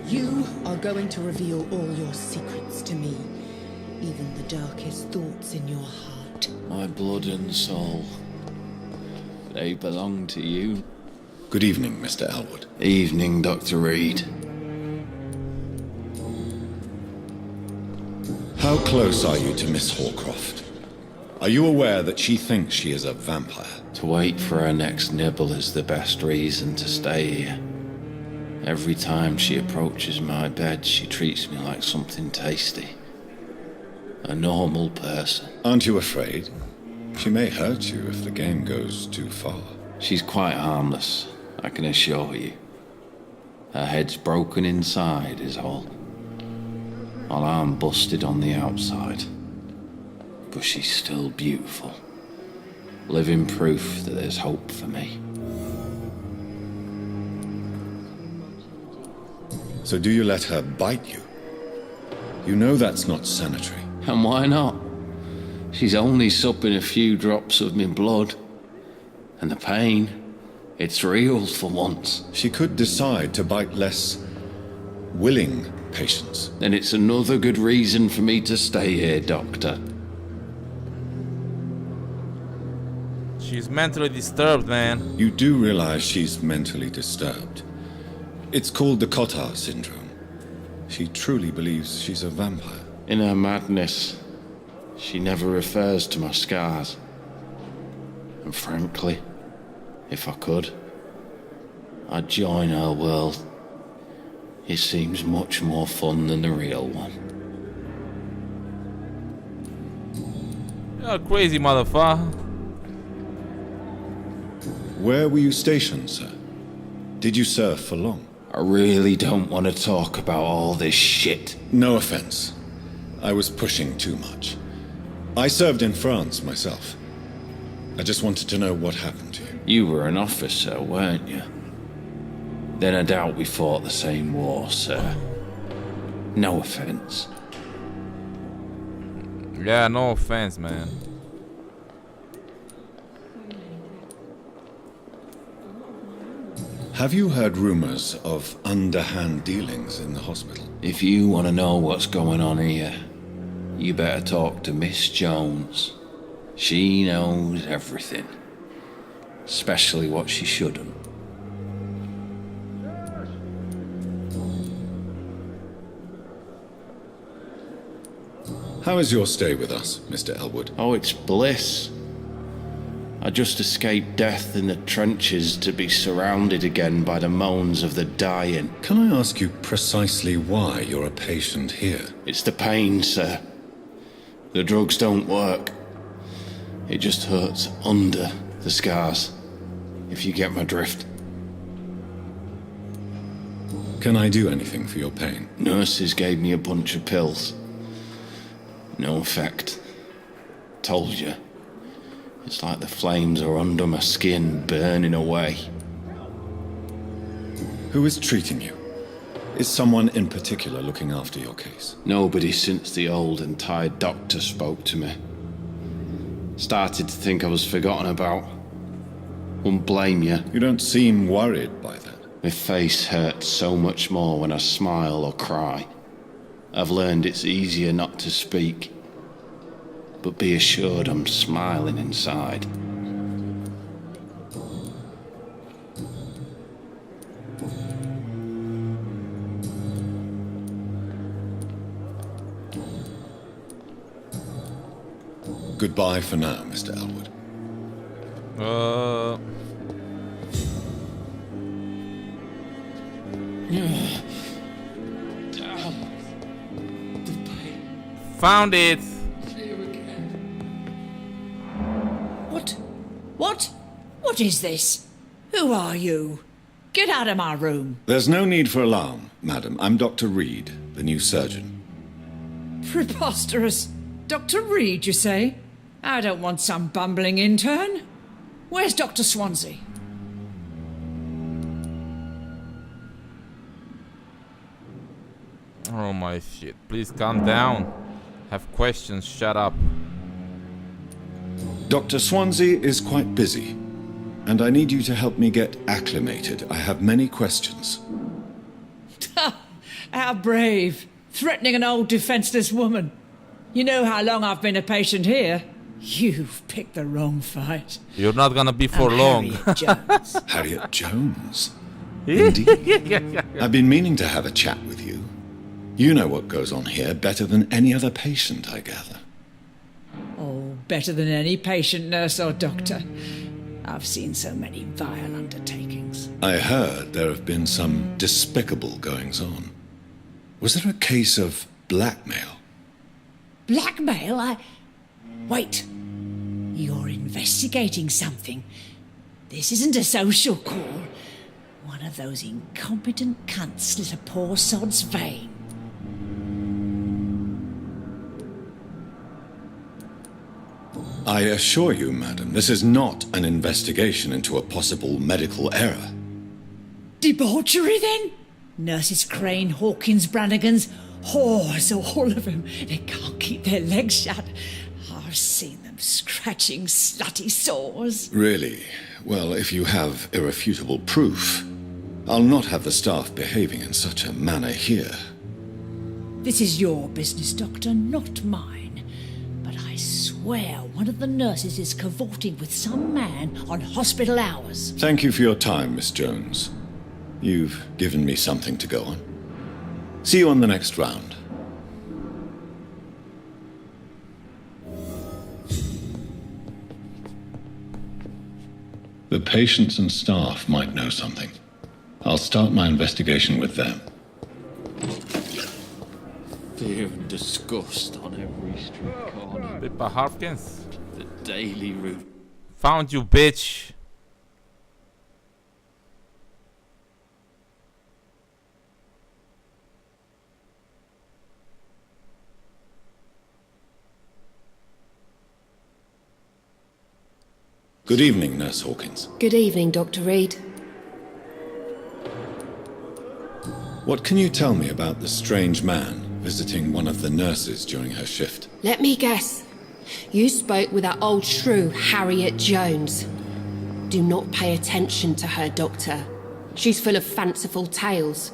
You are going to reveal all your secrets to me, even the darkest thoughts in your heart. My blood and soul, they belong to you. Good evening, Mr. Elwood. Evening, Dr. Reed. How close are you to Miss Hawcroft? Are you aware that she thinks she is a vampire? To wait for her next nibble is the best reason to stay here. Every time she approaches my bed, she treats me like something tasty. A normal person. Aren't you afraid? She may hurt you if the game goes too far. She's quite harmless, I can assure you. Her head's broken inside is all. While I'm busted on the outside. But she's still beautiful. Living proof that there's hope for me. So do you let her bite you? You know that's not sanitary. And why not? She's only supping a few drops of my blood. And the pain, it's real for once. She could decide to bite less willing patients. Then it's another good reason for me to stay here, Doctor. She's mentally disturbed, man. You do realize she's mentally disturbed. It's called the Cotard syndrome. She truly believes she's a vampire. In her madness, she never refers to my scars. And frankly, if I could, I'd join her world. It seems much more fun than the real one. You're crazy, motherfucker. Where were you stationed, sir? Did you serve for long? I really don't want to talk about all this shit. No offense. I was pushing too much. I served in France myself. I just wanted to know what happened to you. You were an officer, weren't you? Then I doubt we fought the same war, sir. No offense. Yeah, no offense, man. Have you heard rumors of underhand dealings in the hospital? If you want to know what's going on here, you better talk to Miss Jones. She knows everything. Especially what she shouldn't. How is your stay with us, Mr. Elwood? Oh, it's bliss. I just escaped death in the trenches to be surrounded again by the moans of the dying. Can I ask you precisely why you're a patient here? It's the pain, sir. The drugs don't work. It just hurts under the scars, if you get my drift. Can I do anything for your pain? Nurses gave me a bunch of pills. No effect. Told you. It's like the flames are under my skin, burning away. Who is treating you? Is someone in particular looking after your case? Nobody since the old and tired doctor spoke to me. Started to think I was forgotten about. Wouldn't blame you. You don't seem worried by that. My face hurts so much more when I smile or cry. I've learned it's easier not to speak. But be assured I'm smiling inside. Goodbye for now, Mr. Elwood. Found it. What is this? Who are you? Get out of my room. There's no need for alarm, madam. I'm Dr. Reed, the new surgeon. Preposterous. Dr. Reed, you say? I don't want some bumbling intern. Where's Dr. Swansea? Oh my shit. Please calm down. Have questions, shut up. Dr. Swansea is quite busy, and I need you to help me get acclimated. I have many questions. How brave. Threatening an old defenseless woman. You know how long I've been a patient here? You've picked the wrong fight. You're not gonna be for long. Harriet Jones. Harriet Jones? Indeed. I've been meaning to have a chat with you. You know what goes on here better than any other patient, I gather. Oh, better than any patient, nurse or doctor. I've seen so many vile undertakings. I heard there have been some despicable goings-on. Was there a case of blackmail? Blackmail? Wait. You're investigating something. This isn't a social call. One of those incompetent cunts slit a poor sod's vein. I assure you, madam, this is not an investigation into a possible medical error. Debauchery, then? Nurses Crane, Hawkins, Brannigans, whores, all of them. They can't keep their legs shut. I've seen them scratching slutty sores. Really? Well, if you have irrefutable proof, I'll not have the staff behaving in such a manner here. This is your business, Doctor, not mine. But I swear one of the nurses is cavorting with some man on hospital hours. Thank you for your time, Miss Jones. You've given me something to go on. See you on the next round. The patients and staff might know something. I'll start my investigation with them. Fear and disgust on every street corner. Pippa Harkins. The daily route. Found you, bitch. Good evening, Nurse Hawkins. Good evening, Dr. Reed. What can you tell me about the strange man visiting one of the nurses during her shift? Let me guess. You spoke with that old shrew, Harriet Jones. Do not pay attention to her, Doctor. She's full of fanciful tales.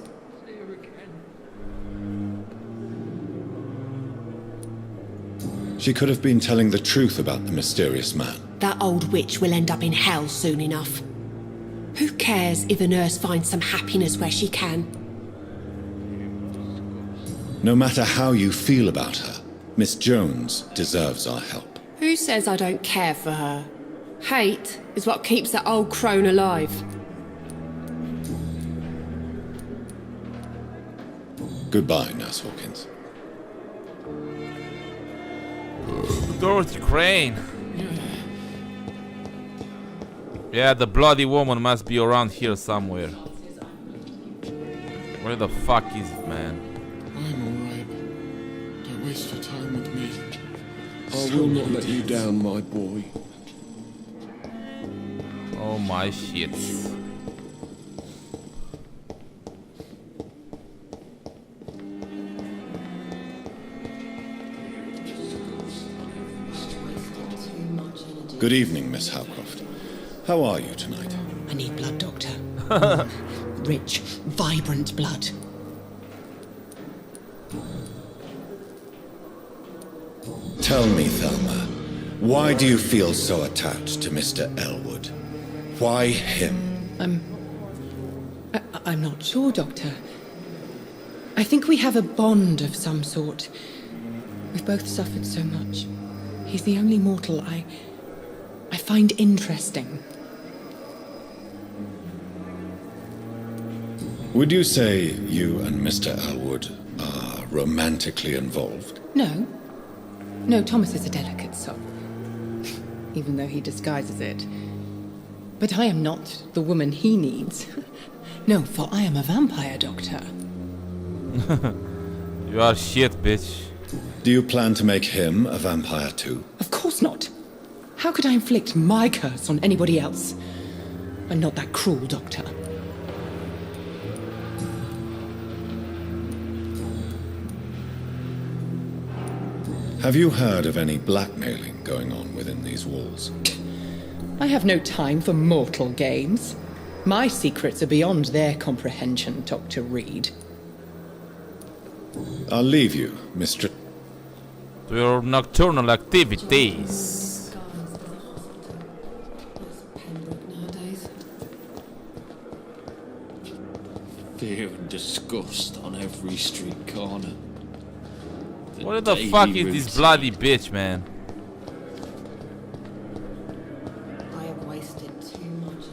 She could have been telling the truth about the mysterious man. That old witch will end up in hell soon enough. Who cares if a nurse finds some happiness where she can? No matter how you feel about her, Miss Jones deserves our help. Who says I don't care for her? Hate is what keeps that old crone alive. Goodbye, Nurse Hawkins. Dorothy Crane. Yeah, the bloody woman must be around here somewhere. Where the fuck is it, man? I'm alright. Don't waste your time with me. I will not let you down, my boy. Oh my shit. Good evening, Miss Howcroft. How are you tonight? I need blood, Doctor. Rich, vibrant blood. Tell me, Thelma, why do you feel so attached to Mr. Elwood? Why him? I'm not sure, Doctor. I think we have a bond of some sort. We've both suffered so much. He's the only mortal I find interesting. Would you say you and Mr. Elwood are romantically involved? No. No, Thomas is a delicate soul. Even though he disguises it. But I am not the woman he needs. No, for I am a vampire, Doctor. You are shit, bitch. Do you plan to make him a vampire too? Of course not. How could I inflict my curse on anybody else? I'm not that cruel, Doctor. Have you heard of any blackmailing going on within these walls? I have no time for mortal games. My secrets are beyond their comprehension, Dr. Reed. I'll leave you, Mr. To your nocturnal activities. Fear and disgust on every street corner. What the fuck is this bloody bitch, man? I have wasted too much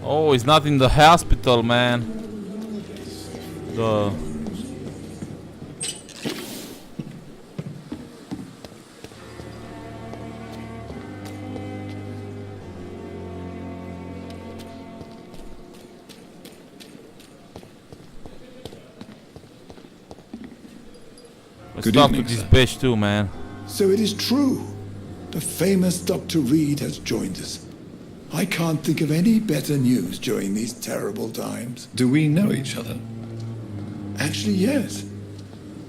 Oh, he's not in the hospital, man. Let's talk to this bitch too, man. So it is true. The famous Dr. Reed has joined us. I can't think of any better news during these terrible times. Do we know each other? Actually, yes.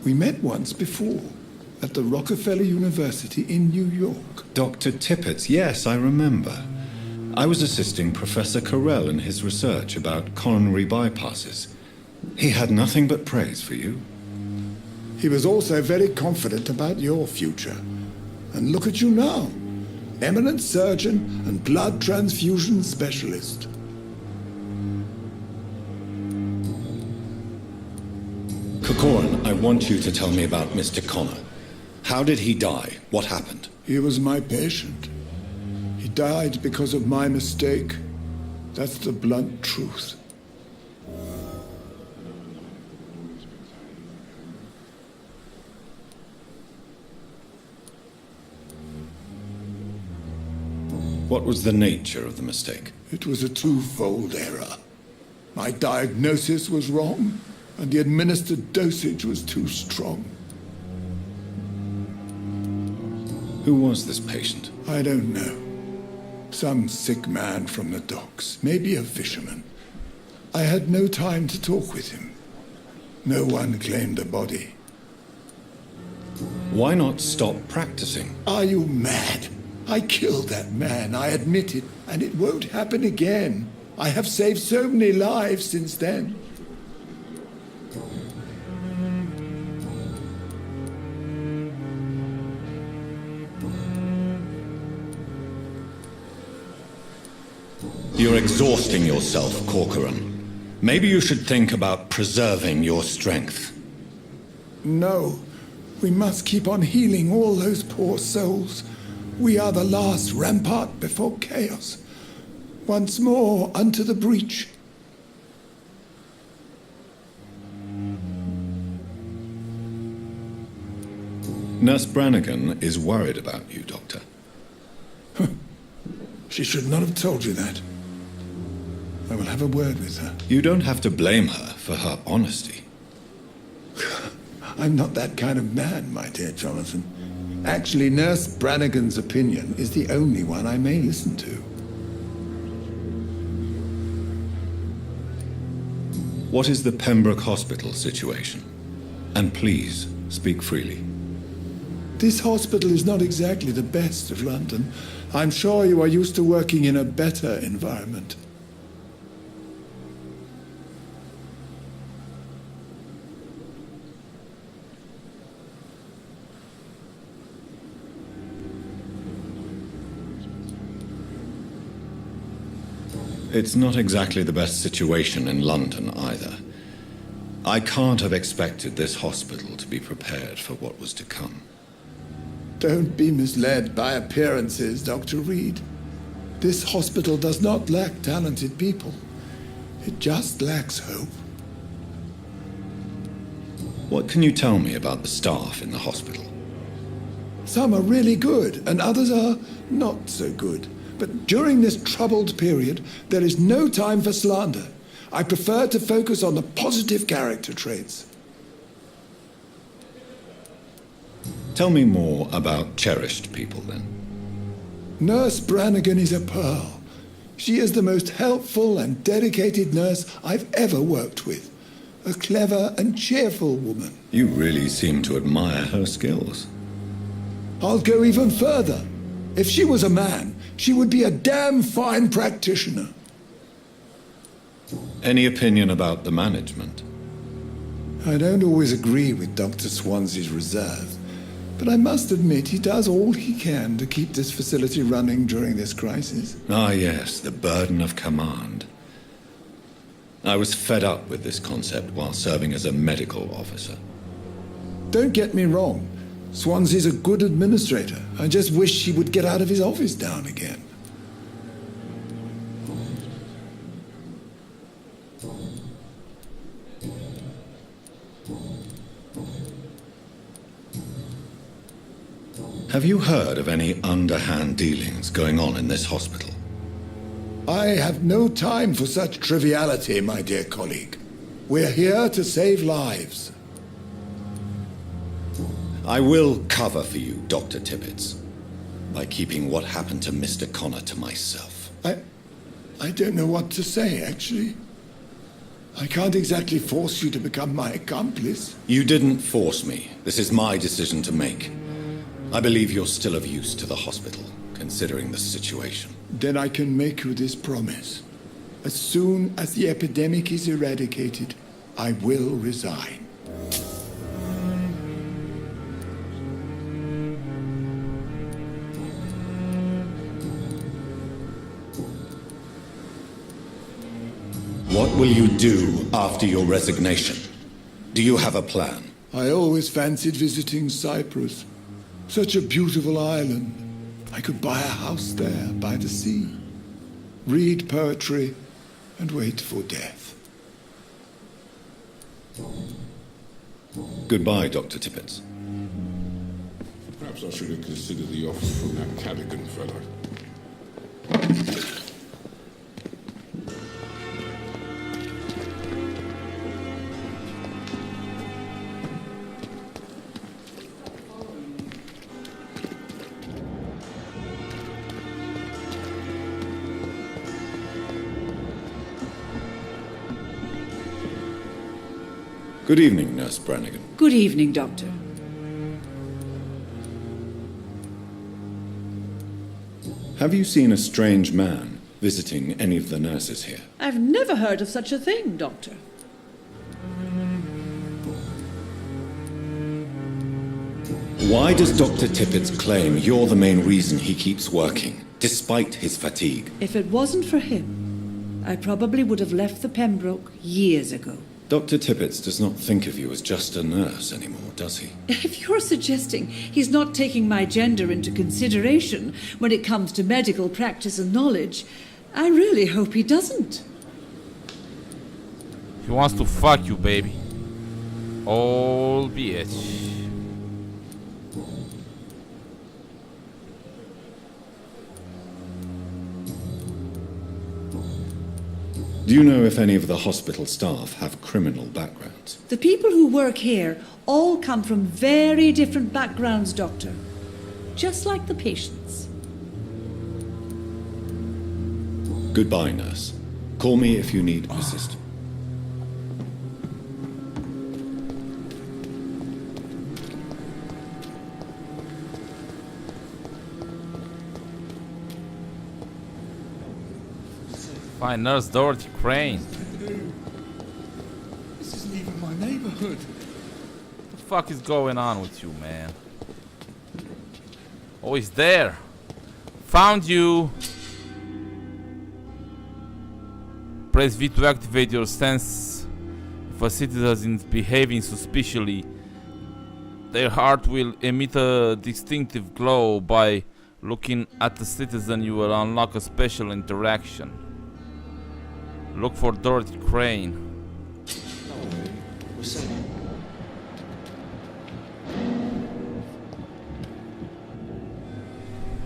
We met once before at the Rockefeller University in New York. Dr. Tippett, yes, I remember. I was assisting Professor Carell in his research about coronary bypasses. He had nothing but praise for you. He was also very confident about your future. And look at you now. Eminent surgeon and blood transfusion specialist. Corcoran, I want you to tell me about Mr. Connor. How did he die? What happened? He was my patient. He died because of my mistake. That's the blunt truth. What was the nature of the mistake? It was a twofold error. My diagnosis was wrong, and the administered dosage was too strong. Who was this patient? I don't know. Some sick man from the docks, maybe a fisherman. I had no time to talk with him. No one claimed a body. Why not stop practicing? Are you mad? I killed that man, I admit it, and it won't happen again. I have saved so many lives since then. You're exhausting yourself, Corcoran. Maybe you should think about preserving your strength. No, we must keep on healing all those poor souls. We are the last rampart before chaos. Once more unto the breach. Nurse Brannigan is worried about you, Doctor. She should not have told you that. I will have a word with her. You don't have to blame her for her honesty. I'm not that kind of man, my dear Jonathan. Actually, Nurse Brannigan's opinion is the only one I may listen to. What is the Pembroke Hospital situation? And please, speak freely. This hospital is not exactly the best of London. I'm sure you are used to working in a better environment. It's not exactly the best situation in London either. I can't have expected this hospital to be prepared for what was to come. Don't be misled by appearances, Dr. Reed. This hospital does not lack talented people. It just lacks hope. What can you tell me about the staff in the hospital? Some are really good, and others are not so good. But during this troubled period, there is no time for slander. I prefer to focus on the positive character traits. Tell me more about cherished people, then. Nurse Brannigan is a pearl. She is the most helpful and dedicated nurse I've ever worked with. A clever and cheerful woman. You really seem to admire her skills. I'll go even further. If she was a man, she would be a damn fine practitioner. Any opinion about the management? I don't always agree with Dr. Swansea's reserve, but I must admit he does all he can to keep this facility running during this crisis. Ah, yes, the burden of command. I was fed up with this concept while serving as a medical officer. Don't get me wrong. Swansea's a good administrator. I just wish he would get out of his office now and again. Have you heard of any underhand dealings going on in this hospital? I have no time for such triviality, my dear colleague. We're here to save lives. I will cover for you, Dr. Tibbets, by keeping what happened to Mr. Connor to myself. I don't know what to say, actually. I can't exactly force you to become my accomplice. You didn't force me. This is my decision to make. I believe you're still of use to the hospital, considering the situation. Then I can make you this promise. As soon as the epidemic is eradicated, I will resign. What will you do after your resignation? Do you have a plan? I always fancied visiting Cyprus. Such a beautiful island. I could buy a house there by the sea, read poetry, and wait for death. Goodbye, Dr. Tippets. Perhaps I should have considered the offer from that Cadigan fellow. Good evening, Nurse Brannigan. Good evening, Doctor. Have you seen a strange man visiting any of the nurses here? I've never heard of such a thing, Doctor. Why does Dr. Tippett's claim you're the main reason he keeps working, despite his fatigue? If it wasn't for him, I probably would have left the Pembroke years ago. Dr. Tippett does not think of you as just a nurse anymore, does he? If you're suggesting he's not taking my gender into consideration when it comes to medical practice and knowledge, I really hope he doesn't. He wants to fuck you, baby. Old bitch. Do you know if any of the hospital staff have criminal backgrounds? The people who work here all come from very different backgrounds, Doctor. Just like the patients. Goodbye, nurse. Call me if you need assistance. Fine, Nurse Dorothy Crane. This isn't even my neighborhood. What the fuck is going on with you, man? Oh, he's there. Found you. Press V to activate your sense. If a citizen is behaving suspiciously, their heart will emit a distinctive glow. By looking at the citizen, you will unlock a special interaction. Look for Dorothy Crane.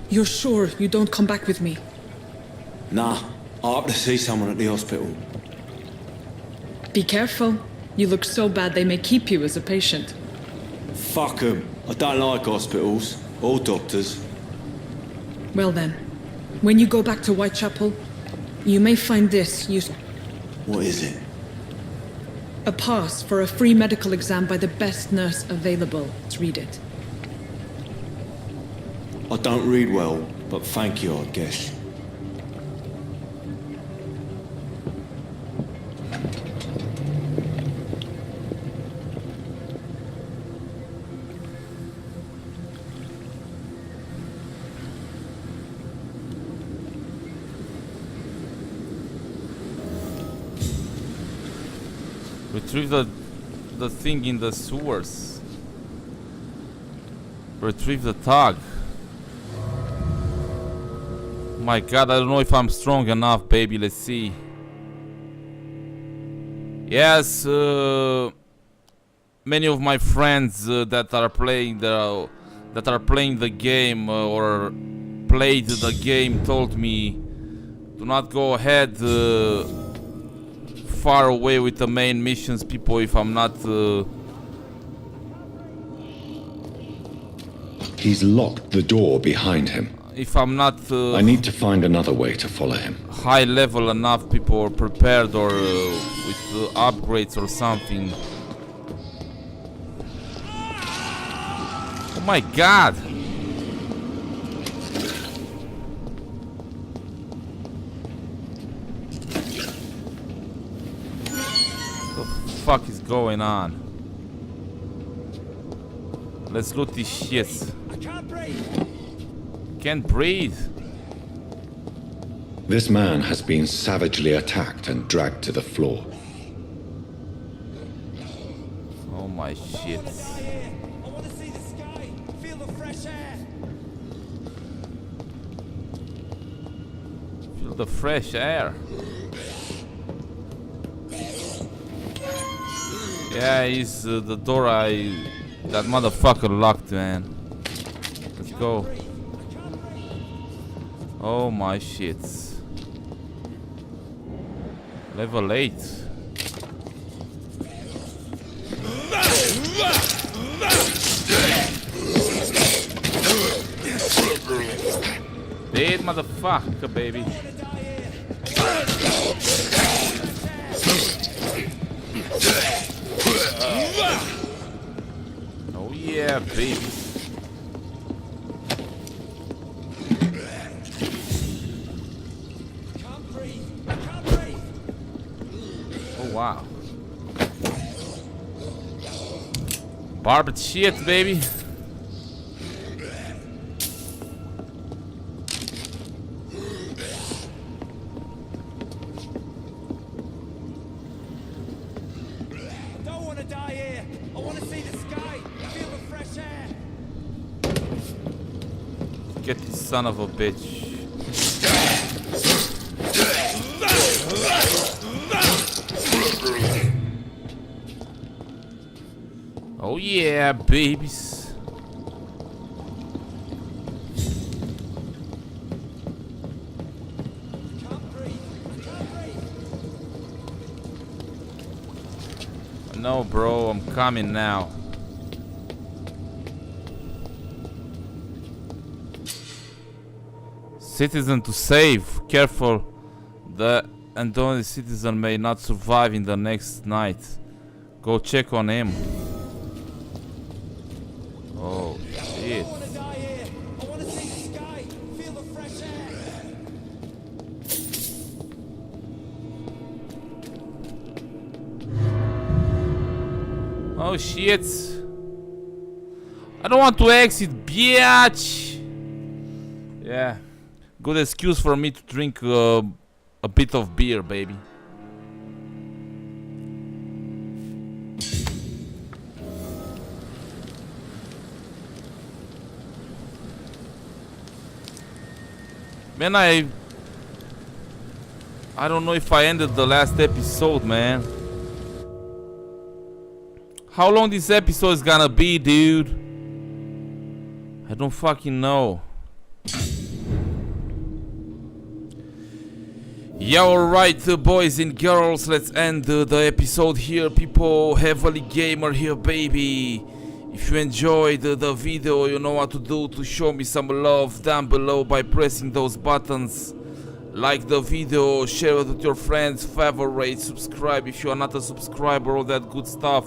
You're sure you don't come back with me? Nah, I have to see someone at the hospital. Be careful. You look so bad they may keep you as a patient. Fuck 'em. I don't like hospitals or doctors. Well then, when you go back to Whitechapel, you may find this useful. What is it? A pass for a free medical exam by the best nurse available. Let's read it. I don't read well, but thank you, I guess. Retrieve the thing in the sewers. Retrieve the tag. My god, I don't know if I'm strong enough, baby. Let's see. Yes, many of my friends that are playing the game or played the game told me, do not go ahead far away with the main missions, people, if I'm not... He's locked the door behind him. If I'm not... I need to find another way to follow him. High level enough, people, or prepared, or with upgrades or something. Oh my god! What the fuck is going on? Let's loot these shits. I can't breathe. Can't breathe. This man has been savagely attacked and dragged to the floor. Oh my shit. I want to see the sky. Feel the fresh air. Feel the fresh air. Yeah, he's the door that motherfucker locked, man. Let's go. Oh my shit. Level 8. Dead motherfucker, baby. Oh yeah, baby. Oh wow. Barbed shit, baby. Get this son of a bitch. Oh yeah, babies. No, bro, I'm coming now. Citizen to save. Careful. The Andoni citizen may not survive in the next night. Go check on him. Oh shit. Oh shit. I don't want to exit, bitch. Yeah. Good excuse for me to drink a bit of beer, baby. Man, I don't know if I ended the last episode, man. How long this episode is gonna be, dude? I don't fucking know. Yeah, alright, boys and girls, let's end the episode here, people. HeavilyGamer here, baby. If you enjoyed the video, you know what to do to show me some love down below by pressing those buttons. Like the video, share it with your friends, favorite, subscribe if you are not a subscriber, all that good stuff.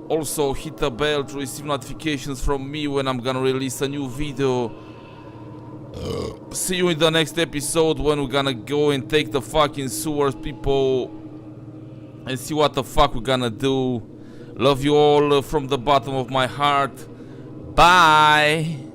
Also, hit the bell to receive notifications from me when I'm gonna release a new video. See you in the next episode when we're gonna go and take the fucking sewers, people, and see what the fuck we're gonna do. Love you all from the bottom of my heart. Bye.